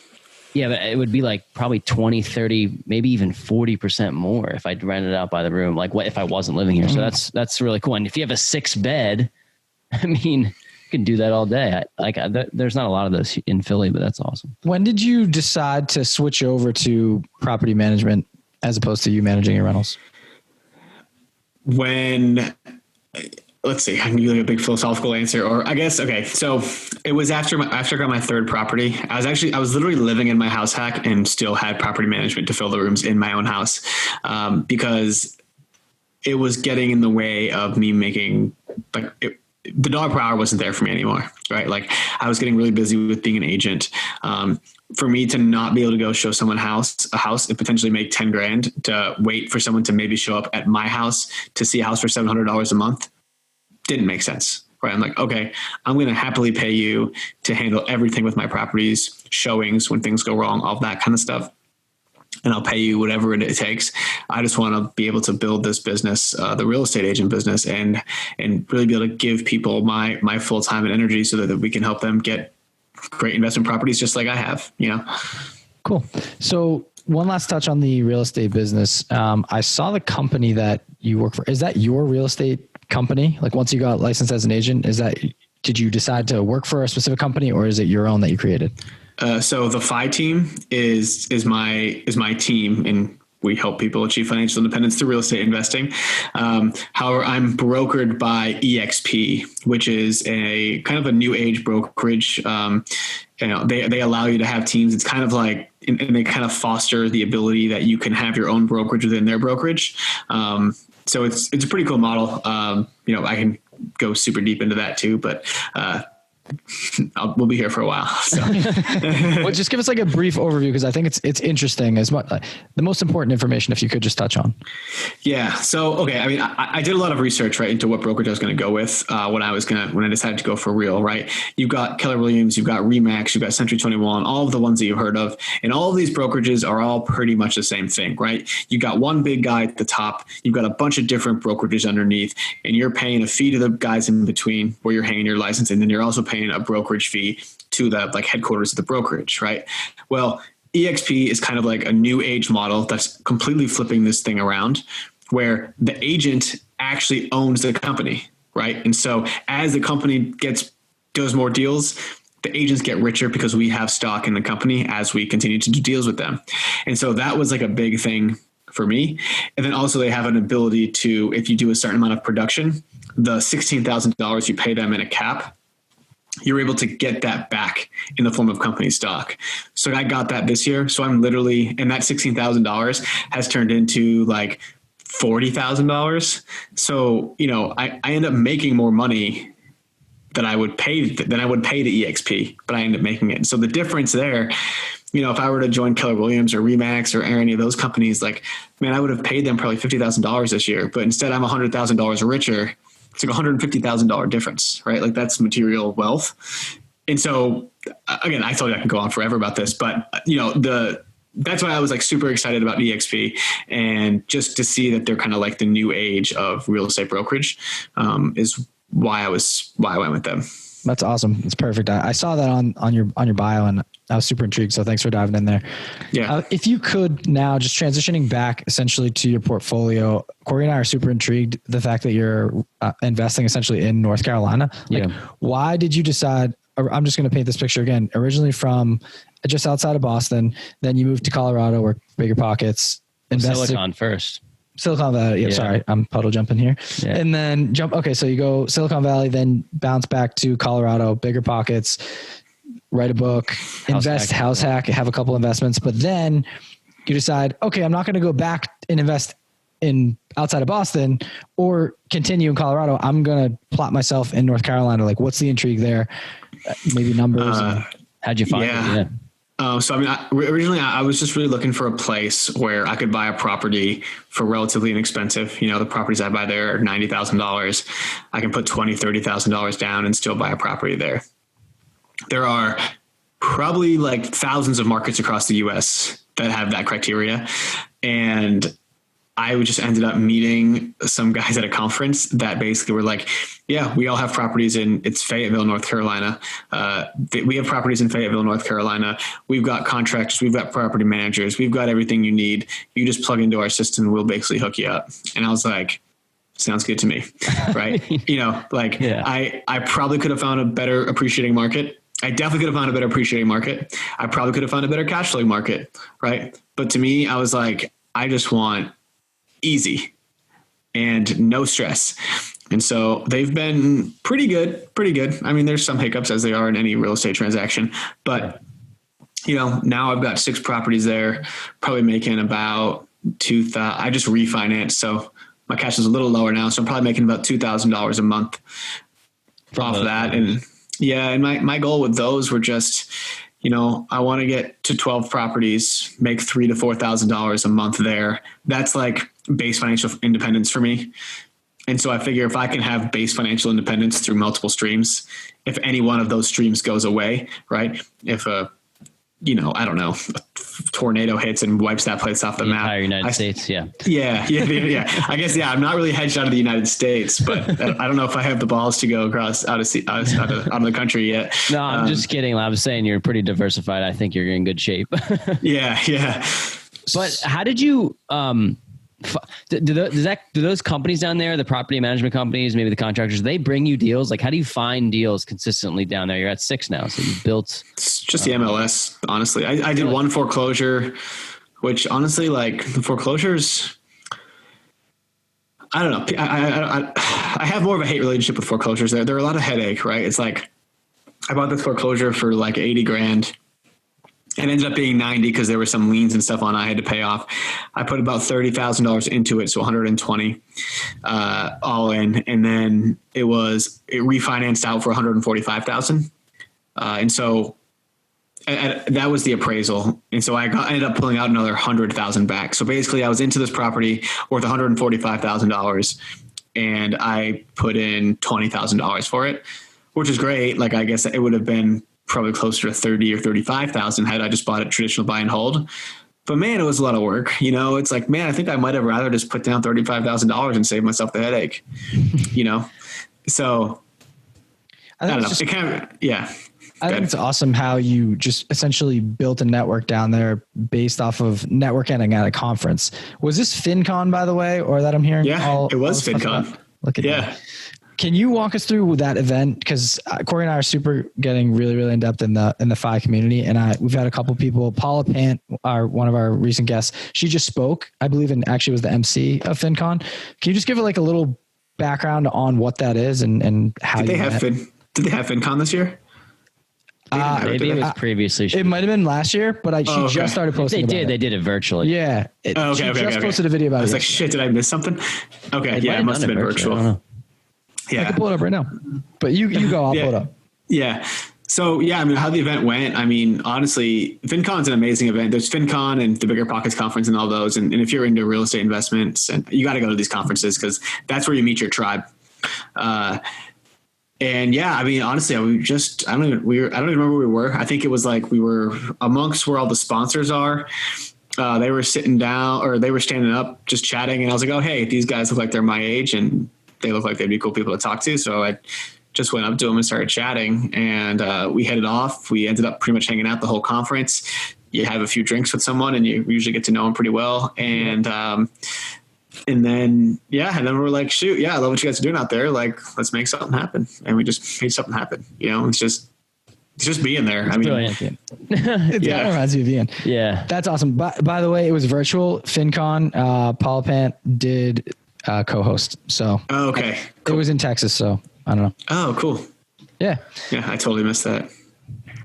but it would be like probably 20, 30, maybe even 40% more if I rented it out by the room. Like what if I wasn't living here? So that's really cool. And if you have a 6-bed, I mean, you can do that all day. There's not a lot of those in Philly, but that's awesome. When did you decide to switch over to property management as opposed to you managing your rentals? Let's see, I can give you a big philosophical answer, or I guess, okay. So it was after I got my third property. I was literally living in my house hack and still had property management to fill the rooms in my own house, because it was getting in the way of me making the dollar per hour wasn't there for me anymore, right? Like I was getting really busy with being an agent. For me to not be able to go show someone a house and potentially make 10 grand to wait for someone to maybe show up at my house to see a house for $700 a month didn't make sense, right? I'm like, okay, I'm going to happily pay you to handle everything with my properties, showings, when things go wrong, all that kind of stuff. And I'll pay you whatever it takes. I just want to be able to build this business, the real estate agent business, and really be able to give people my full time and energy so that we can help them get great investment properties just like I have, Cool. So one last touch on the real estate business. I saw the company that you work for. Is that your real estate company? Like once you got licensed as an agent, did you decide to work for a specific company, or is it your own that you created? So the FI team is my team, and we help people achieve financial independence through real estate investing. However, I'm brokered by EXP, which is a kind of a new age brokerage. They allow you to have teams. It's kind of like, and they kind of foster the ability that you can have your own brokerage within their brokerage. So it's a pretty cool model. I can go super deep into that too, but we'll be here for a while. So. Well, just give us like a brief overview, because I think it's interesting as much. The most important information, if you could just touch on. Yeah. So, okay. I mean, I did a lot of research, right, into what brokerage I was going to go with when I decided to go for real, right? You've got Keller Williams, you've got Remax, you've got Century 21, all of the ones that you've heard of. And all of these brokerages are all pretty much the same thing, right? You've got one big guy at the top, you've got a bunch of different brokerages underneath, and you're paying a fee to the guys in between where you're hanging your license. And then you're also paying a brokerage fee to the like headquarters of the brokerage, right? Well, EXP is kind of like a new age model that's completely flipping this thing around, where the agent actually owns the company, right? And so as the company does more deals, the agents get richer because we have stock in the company as we continue to do deals with them. And so that was like a big thing for me. And then also they have an ability to, if you do a certain amount of production, the $16,000 you pay them in a cap, you're able to get that back in the form of company stock. So I got that this year. So I'm literally, and that $16,000 has turned into like $40,000. So, I end up making more money than I would pay to EXP, but I end up making it. So the difference there, if I were to join Keller Williams or Remax or any of those companies, like, man, I would have paid them probably $50,000 this year, but instead I'm $100,000 richer. It's like $150,000 difference, right? Like that's material wealth. And so again, I told you I could go on forever about this, but that's why I was like super excited about EXP, and just to see that they're kind of like the new age of real estate brokerage is why I went with them. That's awesome. It's perfect. I saw that on your bio, and I was super intrigued. So thanks for diving in there. Yeah. If you could now, just transitioning back essentially to your portfolio, Corey and I are super intrigued the fact that you're investing essentially in North Carolina. Like, why did you decide? I'm just going to paint this picture again. Originally from just outside of Boston, then you moved to Colorado, where bigger pockets. Silicon first. Silicon Valley. Yeah, sorry, I'm puddle jumping here. Yeah. And then Okay, so you go Silicon Valley, then bounce back to Colorado, bigger pockets, write a book, house hack, have a couple investments, but then you decide, okay, I'm not going to go back and invest in outside of Boston or continue in Colorado. I'm going to plot myself in North Carolina. Like, what's the intrigue there? Maybe numbers. How'd you find it? Yeah. So, I mean, originally I was just really looking for a place where I could buy a property for relatively inexpensive. The properties I buy there are $90,000. I can put $20,000, $30,000 down and still buy a property there. There are probably like thousands of markets across the US that have that criteria. And I just ended up meeting some guys at a conference that basically were like, yeah, we all have properties it's Fayetteville, North Carolina. We have properties in Fayetteville, North Carolina. We've got contractors, we've got property managers, we've got everything you need. You just plug into our system and we'll basically hook you up. And I was like, sounds good to me. Right. I probably could have found a better appreciating market. I definitely could have found a better appreciating market. I probably could have found a better cash flow market. Right. But to me, I was like, I just want easy and no stress. And so they've been pretty good. I mean, there's some hiccups as they are in any real estate transaction, but now I've got 6 properties there, probably making about I just refinanced. So my cash is a little lower now. So I'm probably making about $2,000 a month. off of that. And yeah, and my goal with those were just, I want to get to 12 properties, make $3,000 to $4,000 a month there. That's like base financial independence for me. And so I figure if I can have base financial independence through multiple streams, if any one of those streams goes away, right? If I don't know, a tornado hits and wipes that place off the map. Entire United States. Yeah. Yeah. I guess, I'm not really hedged out of the United States, but I don't know if I have the balls to go across out of the country yet. No, I'm just kidding. I was saying you're pretty diversified. I think you're in good shape. Yeah. But how did you, do those companies down there, the property management companies, maybe the contractors, they bring you deals? Like, how do you find deals consistently down there? You're at 6 now, so you've built. It's just the MLS. Honestly, I did one foreclosure, which honestly, like the foreclosures, I don't know. I have more of a hate relationship with foreclosures. They're a lot of headache, right? It's like I bought this foreclosure for like $80,000. It ended up being 90 because there were some liens and stuff on I had to pay off. I put about $30,000 into it, so 120 all in, and then it refinanced out for 145,000, and so that was the appraisal, and so I ended up pulling out another 100,000 back. So basically, I was into this property worth $145,000, and I put in $20,000 for it, which is great. Like I guess it would have been probably closer to 30 or 35,000 had I just bought it traditional buy and hold. But man, it was a lot of work. It's like, man, I think I might have rather just put down $35,000 and save myself the headache, So I don't know. It kind of, yeah. I think it's awesome how you just essentially built a network down there based off of networking at a conference. Was this FinCon, by the way, or that I'm hearing? Yeah, it was FinCon. Look at you. Can you walk us through that event? Because Corey and I are getting really, really in depth in the FI community, and we've had a couple of people. Paula Pant, one of our recent guests, she just spoke, I believe, and actually was the MC of FinCon. Can you just give it like a little background on what that is and how did they have FinCon this year? Maybe it was previously. It might have been last year, but she just started posting. They did it virtually. Yeah. She just posted a video about it. I was like, shit, did I miss something? Okay, it must have been virtual. Yeah. I can pull it up right now, but you go, I'll pull it up. Yeah. So how the event went, honestly, FinCon's an amazing event. There's FinCon and the Bigger Pockets Conference and all those. And if you're into real estate investments, and you got to go to these conferences because that's where you meet your tribe. And honestly, I don't even remember where we were. I think it was like we were amongst where all the sponsors are. They were sitting down or they were standing up, just chatting. And I was like, oh, hey, these guys look like they're my age and they look like they'd be cool people to talk to. So I just went up to them and started chatting, and we headed off. We ended up pretty much hanging out the whole conference. You have a few drinks with someone and you usually get to know them pretty well. And then we're like, shoot, I love what you guys are doing out there. Like, let's make something happen. And we just made something happen. It's just being there. Brilliant. It reminds me of Ian. Yeah. That's awesome. By the way, it was virtual FinCon. Paula Pant did co-host. So okay. Cool. It was in Texas. So I don't know. Oh, cool. Yeah. Yeah. I totally missed that.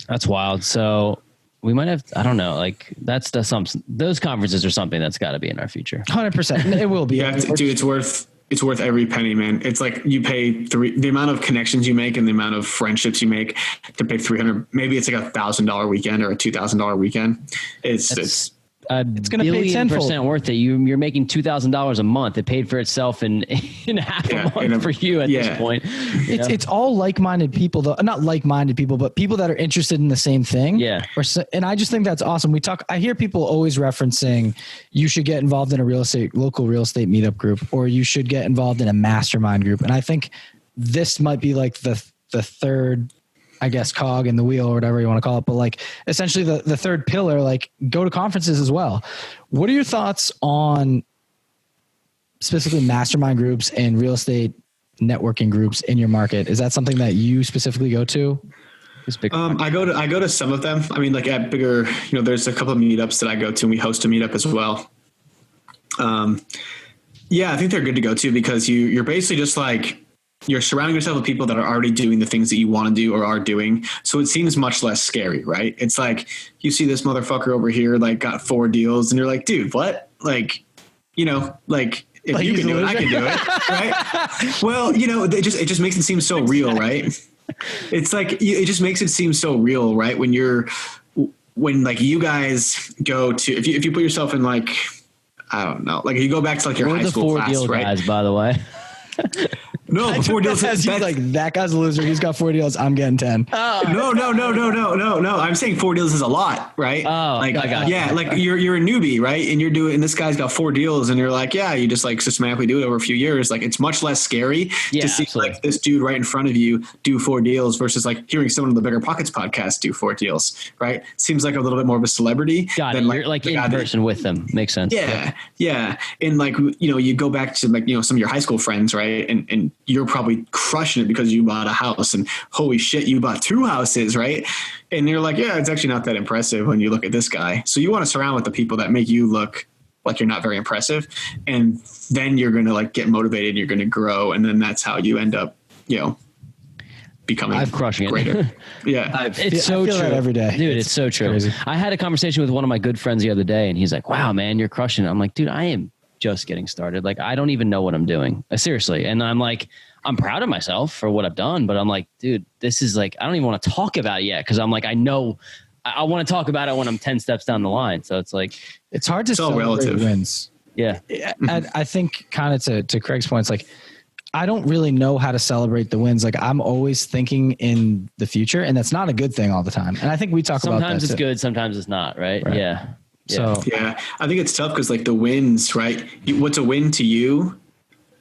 That's wild. So we might have, I don't know, like that's something, those conferences are something that's got to be in our future. 100%. It will be. Dude, it's worth every penny, man. It's like you pay the amount of connections you make and the amount of friendships you make to pay $300. Maybe it's like $1,000 weekend or a $2,000 weekend. It's going to pay 10% worth it. You're making $2,000 a month. It paid for itself in half a month for you at this point. It's all like-minded people, though. Not like-minded people, but people that are interested in the same thing. Yeah. And I just think that's awesome. I hear people always referencing you should get involved in a local real estate meetup group, or you should get involved in a mastermind group. And I think this might be like the third, I guess, cog in the wheel or whatever you want to call it. But like essentially the third pillar, like go to conferences as well. What are your thoughts on specifically mastermind groups and real estate networking groups in your market? Is that something that you specifically go to? I go to some of them. Like at bigger, there's a couple of meetups that I go to and we host a meetup as well. I think they're good to go to because you're basically just like, you're surrounding yourself with people that are already doing the things that you want to do or are doing. So it seems much less scary, right? It's like you see this motherfucker over here, like got 4 deals and you're like, dude, what? Like, if Like you he's can a do it, I loser? can do it. Right. Well, it just makes it seem so real, right? It's like, it just makes it seem so real, right? When like you guys go to, if you put yourself in like, I don't know, like you go back to like your We're high the school four class, deal right? guys, by the way. No, before deals. He's like, that guy's a loser. He's got 4 deals. I'm getting 10. No. I'm saying 4 deals is a lot, right? Oh, like, I got you. yeah, like you're a newbie, right? And and this guy's got 4 deals, and you're like, yeah, you just like systematically do it over a few years. Like it's much less scary to see absolutely. like this dude right in front of you do 4 deals versus like hearing someone on the Bigger Pockets podcast do 4 deals, right? Seems like a little bit more of a celebrity. Got it. You're like in person with them. Makes sense. Yeah. And like, you go back to like, some of your high school friends, right? And you're probably crushing it because you bought a house, and holy shit, you bought 2 houses, right? And you're like, yeah, it's actually not that impressive when you look at this guy. So you want to surround with the people that make you look like you're not very impressive. And then you're going to like get motivated, you're going to grow. And then that's how you end up, becoming crushing greater. it. Yeah. It's so true. That every day. Dude, it's so true. Crazy. I had a conversation with one of my good friends the other day, and he's like, wow, man, you're crushing it. I'm like, dude, I am just getting started. Like, I don't even know what I'm doing. Seriously. And I'm like, I'm proud of myself for what I've done, but I'm like, dude, this is like, I don't even want to talk about it yet. Cause I'm like, I know I want to talk about it when I'm 10 steps down the line. So it's like, it's hard to celebrate relative wins. yeah. I think kind of to Craig's point, it's like, I don't really know how to celebrate the wins. Like I'm always thinking in the future, and that's not a good thing all the time. And I think we talk about that. Sometimes it's good. Sometimes it's not. Right. Yeah. So yeah, I think it's tough because like the wins, right? What's a win to you?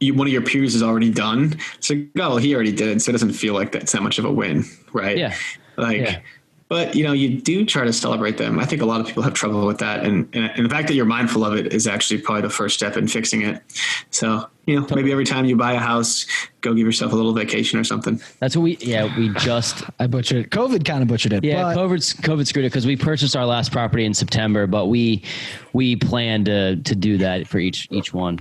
One of your peers is already done. So, well, he already did it. So it doesn't feel like that's that much of a win. Right. Yeah. But you do try to celebrate them. I think a lot of people have trouble with that. And the fact that you're mindful of it is actually probably the first step in fixing it. So, maybe every time you buy a house, go give yourself a little vacation or something. That's what we just, I butchered it. COVID kind of butchered it. yeah, but COVID screwed it because we purchased our last property in September, but we plan to do that for each one.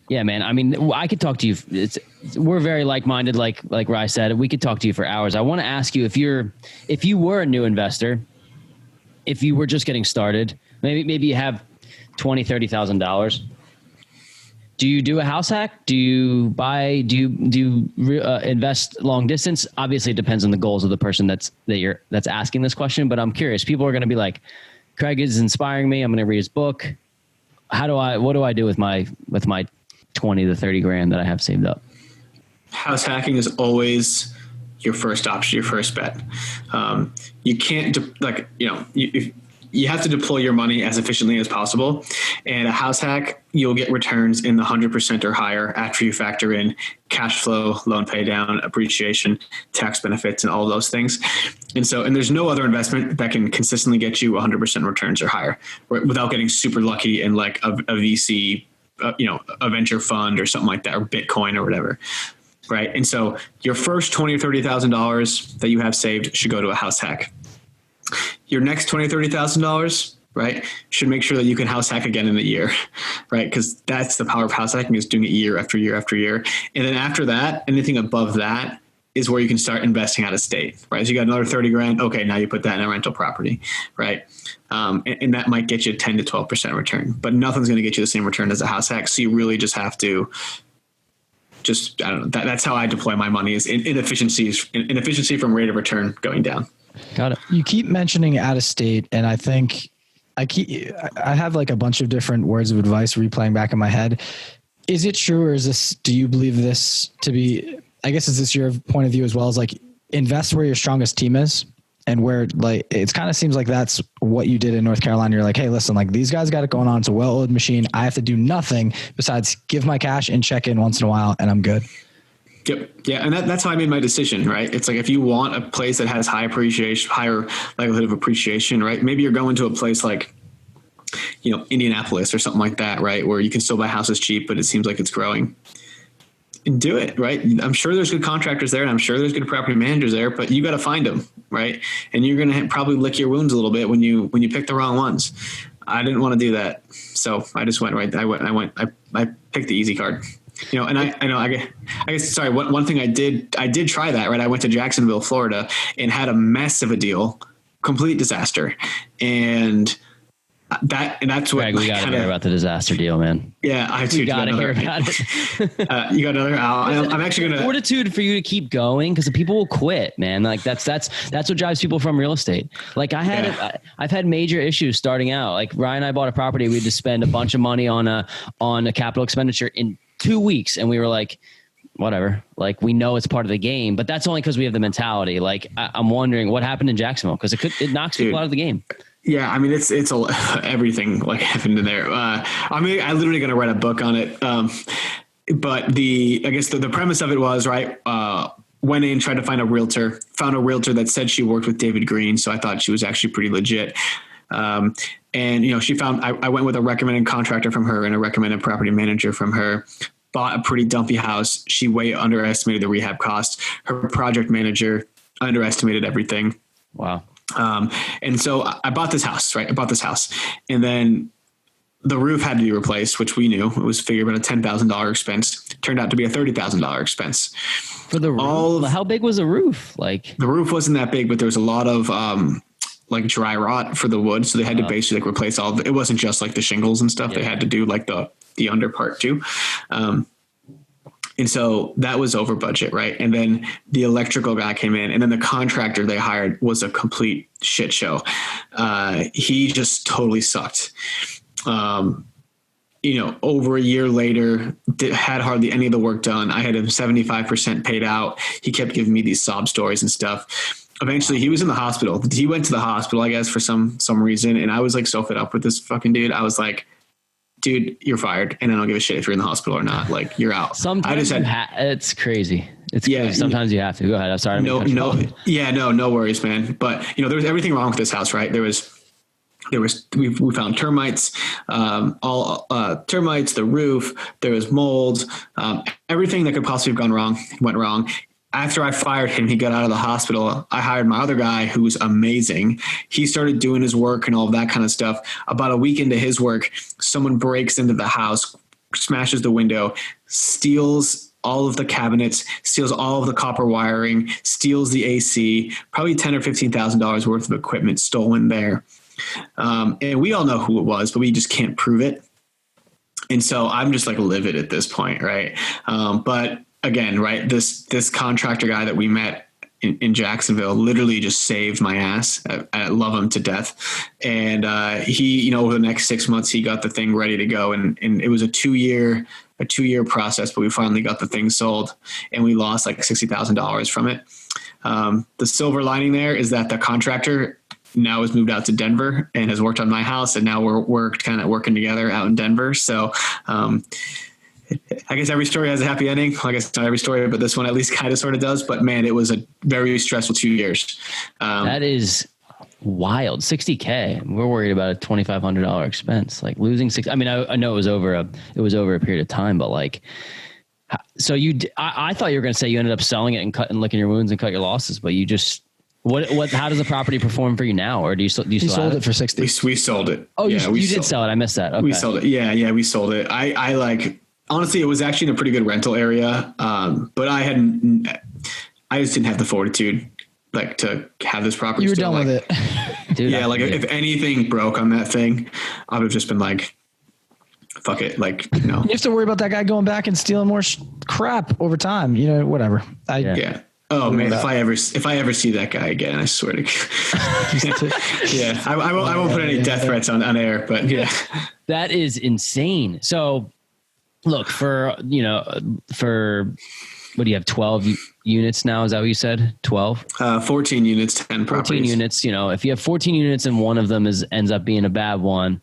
Yeah, man. I mean, I could talk to you. We're very like-minded, like Rye said. We could talk to you for hours. I want to ask you if you were a new investor, if you were just getting started, maybe you have $20,000-$30,000. Do you do a house hack? Do you buy? Do you invest long distance? Obviously, it depends on the goals of the person that's asking this question. But I'm curious. People are going to be like, Craig is inspiring me. I'm going to read his book. What do I do with my 20 to 30 grand that I have saved up? House hacking is always your first option, your first bet. You can't you have to deploy your money as efficiently as possible. And a house hack, you'll get returns in the 100% or higher after you factor in cash flow, loan pay down, appreciation, tax benefits, and all of those things. And there's no other investment that can consistently get you 100% returns or higher without getting super lucky in like a VC, a venture fund or something like that, or Bitcoin or whatever. Right. And so your first $20,000 or $30,000 that you have saved should go to a house hack. Your next $20,000 or $30,000, right, should make sure that you can house hack again in a year, right? Because that's the power of house hacking, is doing it year after year after year. And then after that, anything above that is where you can start investing out of state, right? So you got another 30 grand. Okay. Now you put that in a rental property, right? And that might get you a 10 to 12% return, but nothing's going to get you the same return as a house hack. So you really just have to I don't know. That's how I deploy my money, is inefficiency from rate of return going down. Got it. You keep mentioning out of state, and I think I have like a bunch of different words of advice replaying back in my head. Is it true, or do you believe this to be, I guess, is this your point of view as well, as like invest where your strongest team is, and where like, it kind of seems like that's what you did in North Carolina. You're like, hey, listen, like these guys got it going on. It's a well-oiled machine. I have to do nothing besides give my cash and check in once in a while, and I'm good. Yep. Yeah. And that's how I made my decision, right? It's like, if you want a place that has higher likelihood of appreciation, right? Maybe you're going to a place like, Indianapolis or something like that, right? Where you can still buy houses cheap, but it seems like it's growing. And do it, right? I'm sure there's good contractors there, and I'm sure there's good property managers there, but you got to find them, right? And you're going to probably lick your wounds a little bit when you pick the wrong ones. I didn't want to do that. So I just went right. I picked the easy card. I guess, sorry. One thing I did try that, right? I went to Jacksonville, Florida, and had a mess of a deal, complete disaster. And that's what Greg, we got to hear about the disaster deal, man. Yeah, I too got to hear about it. You got another. I'm actually gonna fortitude for you to keep going because the people will quit, man. Like that's what drives people from real estate. Like I've had major issues starting out. Like Ryan and I bought a property. We had to spend a bunch of money on a capital expenditure in 2 weeks, and we were like, whatever. Like we know it's part of the game, but that's only because we have the mentality. Like I'm wondering what happened in Jacksonville because it knocks people out of the game. Yeah, I mean it's everything like happened in there. I literally going to write a book on it. But I guess the premise of it was right. Went in, tried to find a realtor, found a realtor that said she worked with David Green, so I thought she was actually pretty legit. And she found I went with a recommended contractor from her and a recommended property manager from her. Bought a pretty dumpy house. She way underestimated the rehab cost. Her project manager underestimated everything. Wow. And so I bought this house, right? And then the roof had to be replaced, which we knew it was figured about a $10,000 expense. Turned out to be a $30,000 expense for the roof. How big was the roof? Like the roof wasn't that big, but there was a lot of, like dry rot for the wood. So they had to basically like replace it wasn't just like the shingles and stuff. Yeah. They had to do like the under part too. And so that was over budget, right? And then the electrical guy came in, and then the contractor they hired was a complete shit show. He just totally sucked. Over a year later, had hardly any of the work done. I had him 75% paid out. He kept giving me these sob stories and stuff. Eventually he was in the hospital. He went to the hospital, I guess, for some reason. And I was like so fed up with this fucking dude. I was like, dude, you're fired. And I don't give a shit if you're in the hospital or not. Like you're out. Sometimes it's crazy. It's crazy. Sometimes you have to. Go ahead. I'm sorry. No worries, man. But there was everything wrong with this house, right? We found termites, termites, the roof, there was mold, everything that could possibly have gone wrong went wrong. After I fired him, he got out of the hospital. I hired my other guy who was amazing. He started doing his work and all of that kind of stuff. About a week into his work, someone breaks into the house, smashes the window, steals all of the cabinets, steals all of the copper wiring, steals the AC, probably $10,000 or $15,000 worth of equipment stolen there. And we all know who it was, but we just can't prove it. And so I'm just like livid at this point. Right. But again, right. This contractor guy that we met in Jacksonville literally just saved my ass. I love him to death. And, he, over the next 6 months, he got the thing ready to go. And it was a two year process, but we finally got the thing sold and we lost like $60,000 from it. The silver lining there is that the contractor now has moved out to Denver and has worked on my house. And now we're kind of working together out in Denver. So, I guess every story has a happy ending. I guess not every story, but this one at least kind of sort of does. But man, it was a very stressful 2 years. That is wild. $60K. We're worried about a $2,500 expense, like losing $60. I mean, I know it was over a period of time, but like, so I thought you were going to say you ended up selling it and licking your wounds and cut your losses, but you just, how does the property perform for you now? Or do you still sold it for 60? We sold it. Oh, yeah, you did sell it. I missed that. Okay. We sold it. Yeah. We sold it. I like, honestly, it was actually in a pretty good rental area. But I just didn't have the fortitude like to have this property. You were done with it. Dude, yeah. Like if anything broke on that thing, I would have just been like, fuck it. Like, You have to worry about that guy going back and stealing more crap over time, whatever. Yeah. Oh man, if I ever see that guy again, I swear to God. Yeah. I won't put any death threats on air, but yeah. That is insane. So look, for what do you have? 12 units now? Is that what you said? 12? 14 units, 10 properties. 14 units, if you have 14 units and one of them ends up being a bad one,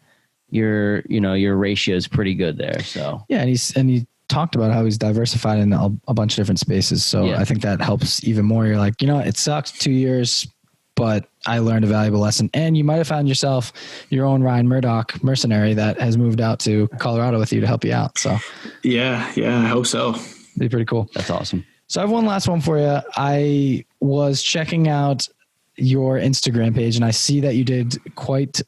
your ratio is pretty good there. So yeah. And he talked about how he's diversified in a bunch of different spaces. So yeah. I think that helps even more. You're like, it sucks 2 years, but I learned a valuable lesson. And you might have found yourself your own Ryan Murdoch mercenary that has moved out to Colorado with you to help you out. So yeah, I hope so. Be pretty cool. That's awesome. So I have one last one for you. I was checking out your Instagram page and I see that you did quite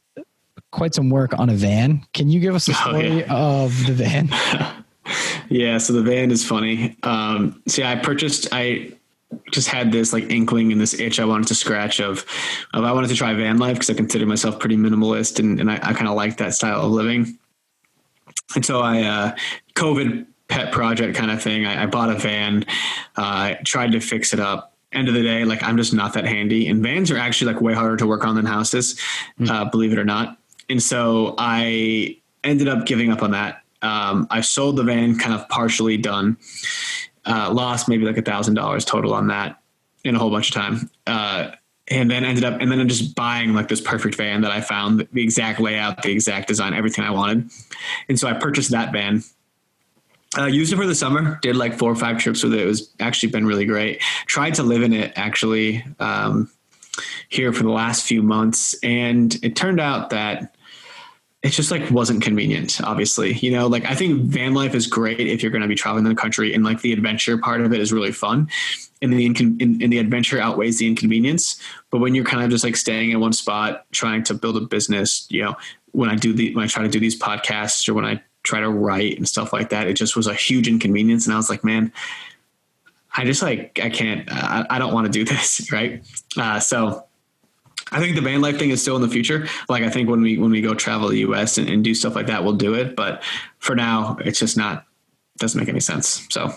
some work on a van. Can you give us a story of the van? Yeah. So the van is funny. I just had this like inkling and this itch I wanted to scratch of I wanted to try van life because I consider myself pretty minimalist and I kind of like that style of living. And so COVID pet project kind of thing. I bought a van, tried to fix it up. End of the day, like I'm just not that handy, and vans are actually like way harder to work on than houses, believe it or not. And so I ended up giving up on that. I sold the van kind of partially done, lost maybe like $1,000 total on that in a whole bunch of time. And then I'm just buying like this perfect van that I found, the exact layout, the exact design, everything I wanted. And so I purchased that van. Used it for the summer, did like 4 or 5 trips with it. It was actually been really great. Tried to live in it actually here for the last few months. And it turned out that it just like wasn't convenient, obviously. You know, like I think van life is great if you're going to be traveling the country, and like the adventure part of it is really fun. And the adventure outweighs the inconvenience. But when you're kind of just like staying in one spot, trying to build a business, you know, when I try to do these podcasts or when I try to write and stuff like that, it just was a huge inconvenience. And I was like, man, I don't want to do this. Right. So I think the van life thing is still in the future. Like, I think when we go travel the US and do stuff like that, we'll do it. But for now, it's just doesn't make any sense. So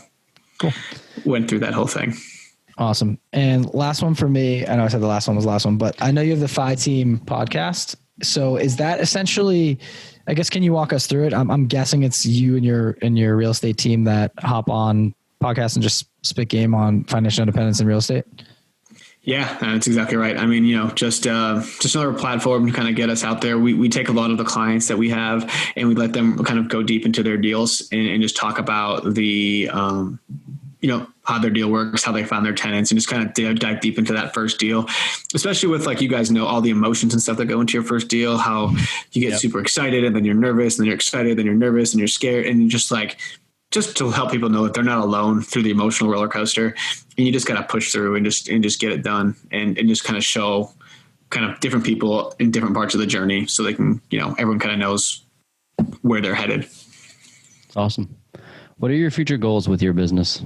cool. Went through that whole thing. Awesome. And last one for me, I know I said the last one was the last one, but I know you have the Phi Team podcast. So is that essentially, I guess, can you walk us through it? I'm guessing it's you and your real estate team that hop on podcasts and just spit game on financial independence and real estate. Yeah, that's exactly right. I mean, you know, just another platform to kind of get us out there. We take a lot of the clients that we have and we let them kind of go deep into their deals and just talk about the, you know, how their deal works, how they found their tenants, and just kind of dive deep into that first deal, especially with, like, you guys know all the emotions and stuff that go into your first deal, how you get super excited and then you're nervous and then you're excited, then you're nervous and you're scared. And just to help people know that they're not alone through the emotional roller coaster, and you just got to push through and just get it done and just kind of show kind of different people in different parts of the journey so they can, you know, everyone kind of knows where they're headed. It's awesome. What are your future goals with your business?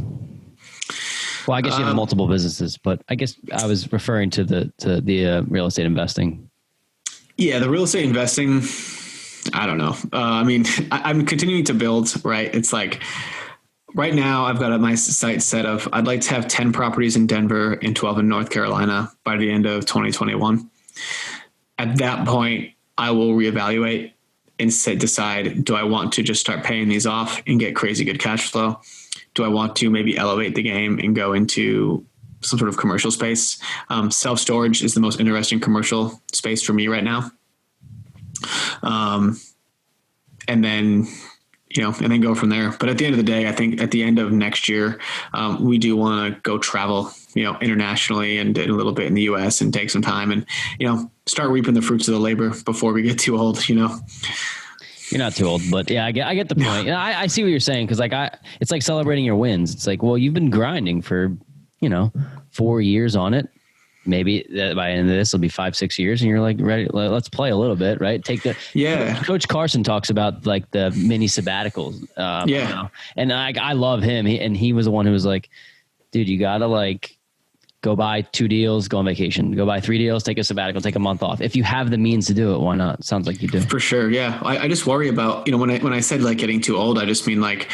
Well, I guess you have multiple businesses, but I guess I was referring to the real estate investing. Yeah, the real estate investing, I don't know. I mean, I'm continuing to build, right? It's like right now I've got my sights set of, I'd like to have 10 properties in Denver and 12 in North Carolina by the end of 2021. At that point, I will reevaluate and decide, do I want to just start paying these off and get crazy good cash flow? Do I want to maybe elevate the game and go into some sort of commercial space? Self-storage is the most interesting commercial space for me right now. And then go from there. But at the end of the day, I think at the end of next year, we do want to go travel, you know, internationally and a little bit in the US and take some time and, you know, start reaping the fruits of the labor before we get too old, you know. You're not too old, but yeah, I get the point. Yeah. I see what you're saying. Cause it's like celebrating your wins. It's like, well, you've been grinding for, you know, 4 years on it. Maybe by the end of this, it'll be 5-6 years and you're like, ready, let's play a little bit, right? Coach Carson talks about like the mini sabbaticals. You know? And I love him. He was the one who was like, dude, you gotta like go buy 2 deals, go on vacation, go buy 3 deals, take a sabbatical, take a month off. If you have the means to do it, why not? Sounds like you do. For sure. Yeah. I just worry about, you know, when I said like getting too old, I just mean like,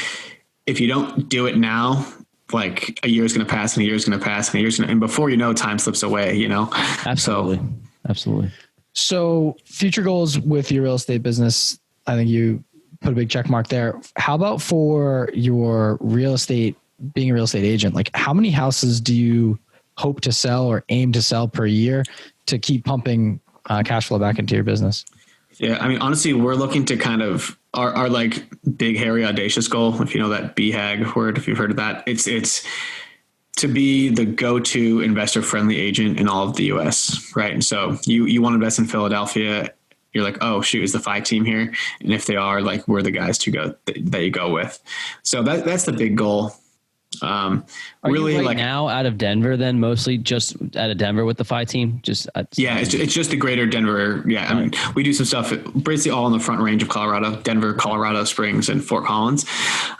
if you don't do it now, like a year is going to pass and a year is going to pass and before you know, time slips away, you know? Absolutely. Absolutely. So future goals with your real estate business, I think you put a big check mark there. How about for your real estate, being a real estate agent? Like, how many houses do you hope to sell or aim to sell per year to keep pumping cash flow back into your business? Yeah. I mean, honestly, we're looking to kind of our like big, hairy, audacious goal. If you know that BHAG word, if you've heard of that, it's to be the go-to investor friendly agent in all of the US. Right. And so you want to invest in Philadelphia. You're like, oh shoot, is the Phi Team here? And if they are, like, we're the guys that you go with. So that's the big goal. Are really you now out of Denver, then mostly just out of Denver with the Phi Team? It's just the greater Denver. Yeah. I mean, we do some stuff basically all in the front range of Colorado, Denver, Colorado Springs, and Fort Collins.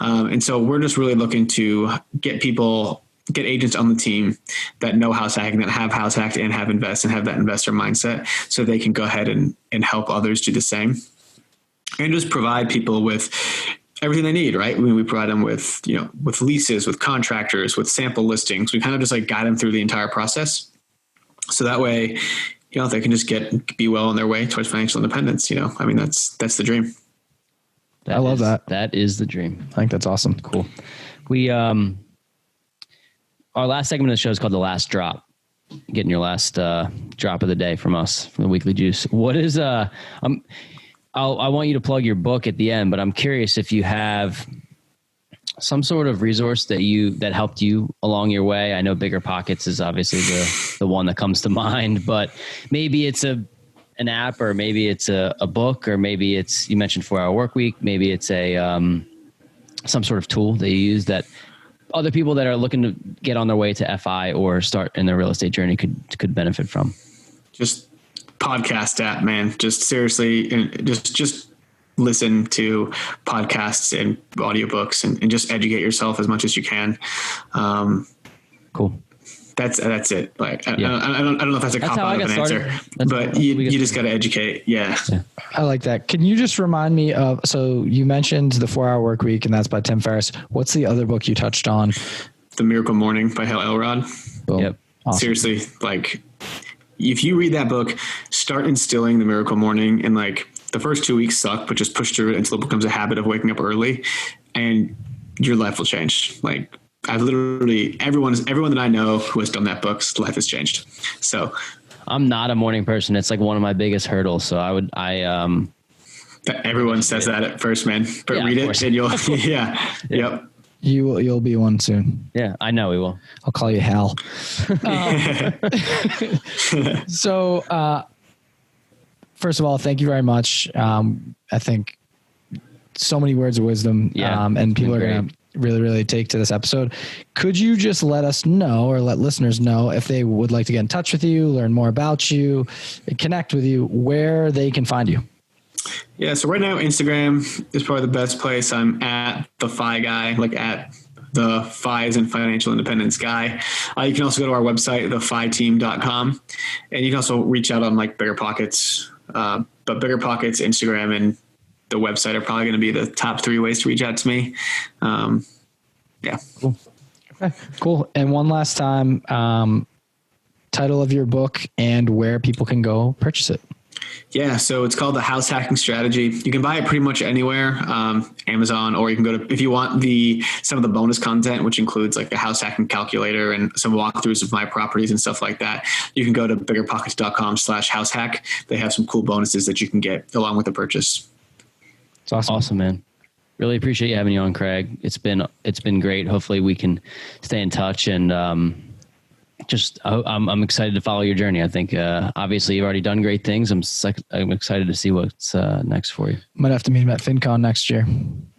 And so we're just really looking to get people get agents on the team that know house hacking, that have house hacked and have invest and have that investor mindset, so they can go ahead and help others do the same, and just provide people with everything they need, right? We provide them with, with leases, with contractors, with sample listings. We kind of just like guide them through the entire process. So that way, they can just be well on their way towards financial independence. I mean, that's the dream. I love that. That is the dream. I think that's awesome. Cool. We, our last segment of the show is called The Last Drop. Getting your last drop of the day from us, from the Weekly Juice. What is, I want you to plug your book at the end, but I'm curious if you have some sort of resource that helped you along your way. I know Bigger Pockets is obviously the one that comes to mind, but maybe it's an app, or maybe it's a book, or maybe it's, you mentioned 4-Hour Workweek. Maybe it's some sort of tool that you use that other people that are looking to get on their way to FI or start in their real estate journey could benefit from. Just podcast app, man. Just seriously, just listen to podcasts and audiobooks and just educate yourself as much as you can. Cool. That's it. Like, I don't know if that's a cop out of an answer, but you just got to educate. Yeah. I like that. Can you just remind me of, so you mentioned the 4-Hour Workweek, and that's by Tim Ferriss. What's the other book you touched on? The Miracle Morning by Hal Elrod. Boom. Yep. Awesome. Seriously. Like, if you read that book, start instilling the Miracle Morning, and like the first 2 weeks suck, but just push through it until it becomes a habit of waking up early, and your life will change. Like, I've literally, everyone that I know who has done that book's life has changed. So I'm not a morning person. It's like one of my biggest hurdles. So everyone says that at first, man, but read it and you'll, Yep. You'll be one soon. Yeah, I know we will. I'll call you Hal. So, first of all, thank you very much. I think so many words of wisdom, and people are going to really, really take to this episode. Could you just let us know, or let listeners know, if they would like to get in touch with you, learn more about you, connect with you, where they can find you? Yeah. So right now, Instagram is probably the best place. I'm at the FI guy, like at the FIs and financial independence guy. You can also go to our website, thefiteam.com, and you can also reach out on like Bigger Pockets, but Bigger Pockets, Instagram, and the website are probably going to be the top 3 ways to reach out to me. Cool. Okay, cool. And one last time, title of your book and where people can go purchase it. Yeah. So it's called The House Hacking Strategy. You can buy it pretty much anywhere, Amazon, or you can go to, if you want some of the bonus content, which includes like a house hacking calculator and some walkthroughs of my properties and stuff like that, you can go to biggerpockets.com/househack. They have some cool bonuses that you can get along with the purchase. It's awesome. Awesome, man. Really appreciate you having you on, Craig. It's been great. Hopefully we can stay in touch, and I'm excited to follow your journey. I think obviously you've already done great things. I'm excited to see what's next for you. Might have to meet him at FinCon next year.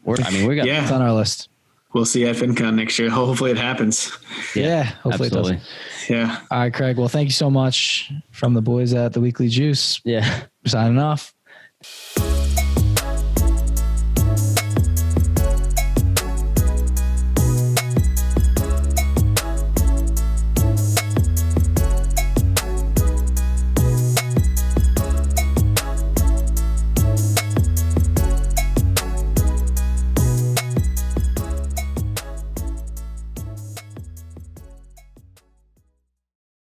It's on our list. We'll see you at FinCon next year. Hopefully it happens. Yeah, hopefully absolutely. It does. Yeah. All right, Craig. Well, thank you so much from the boys at the Weekly Juice. Yeah. Signing off.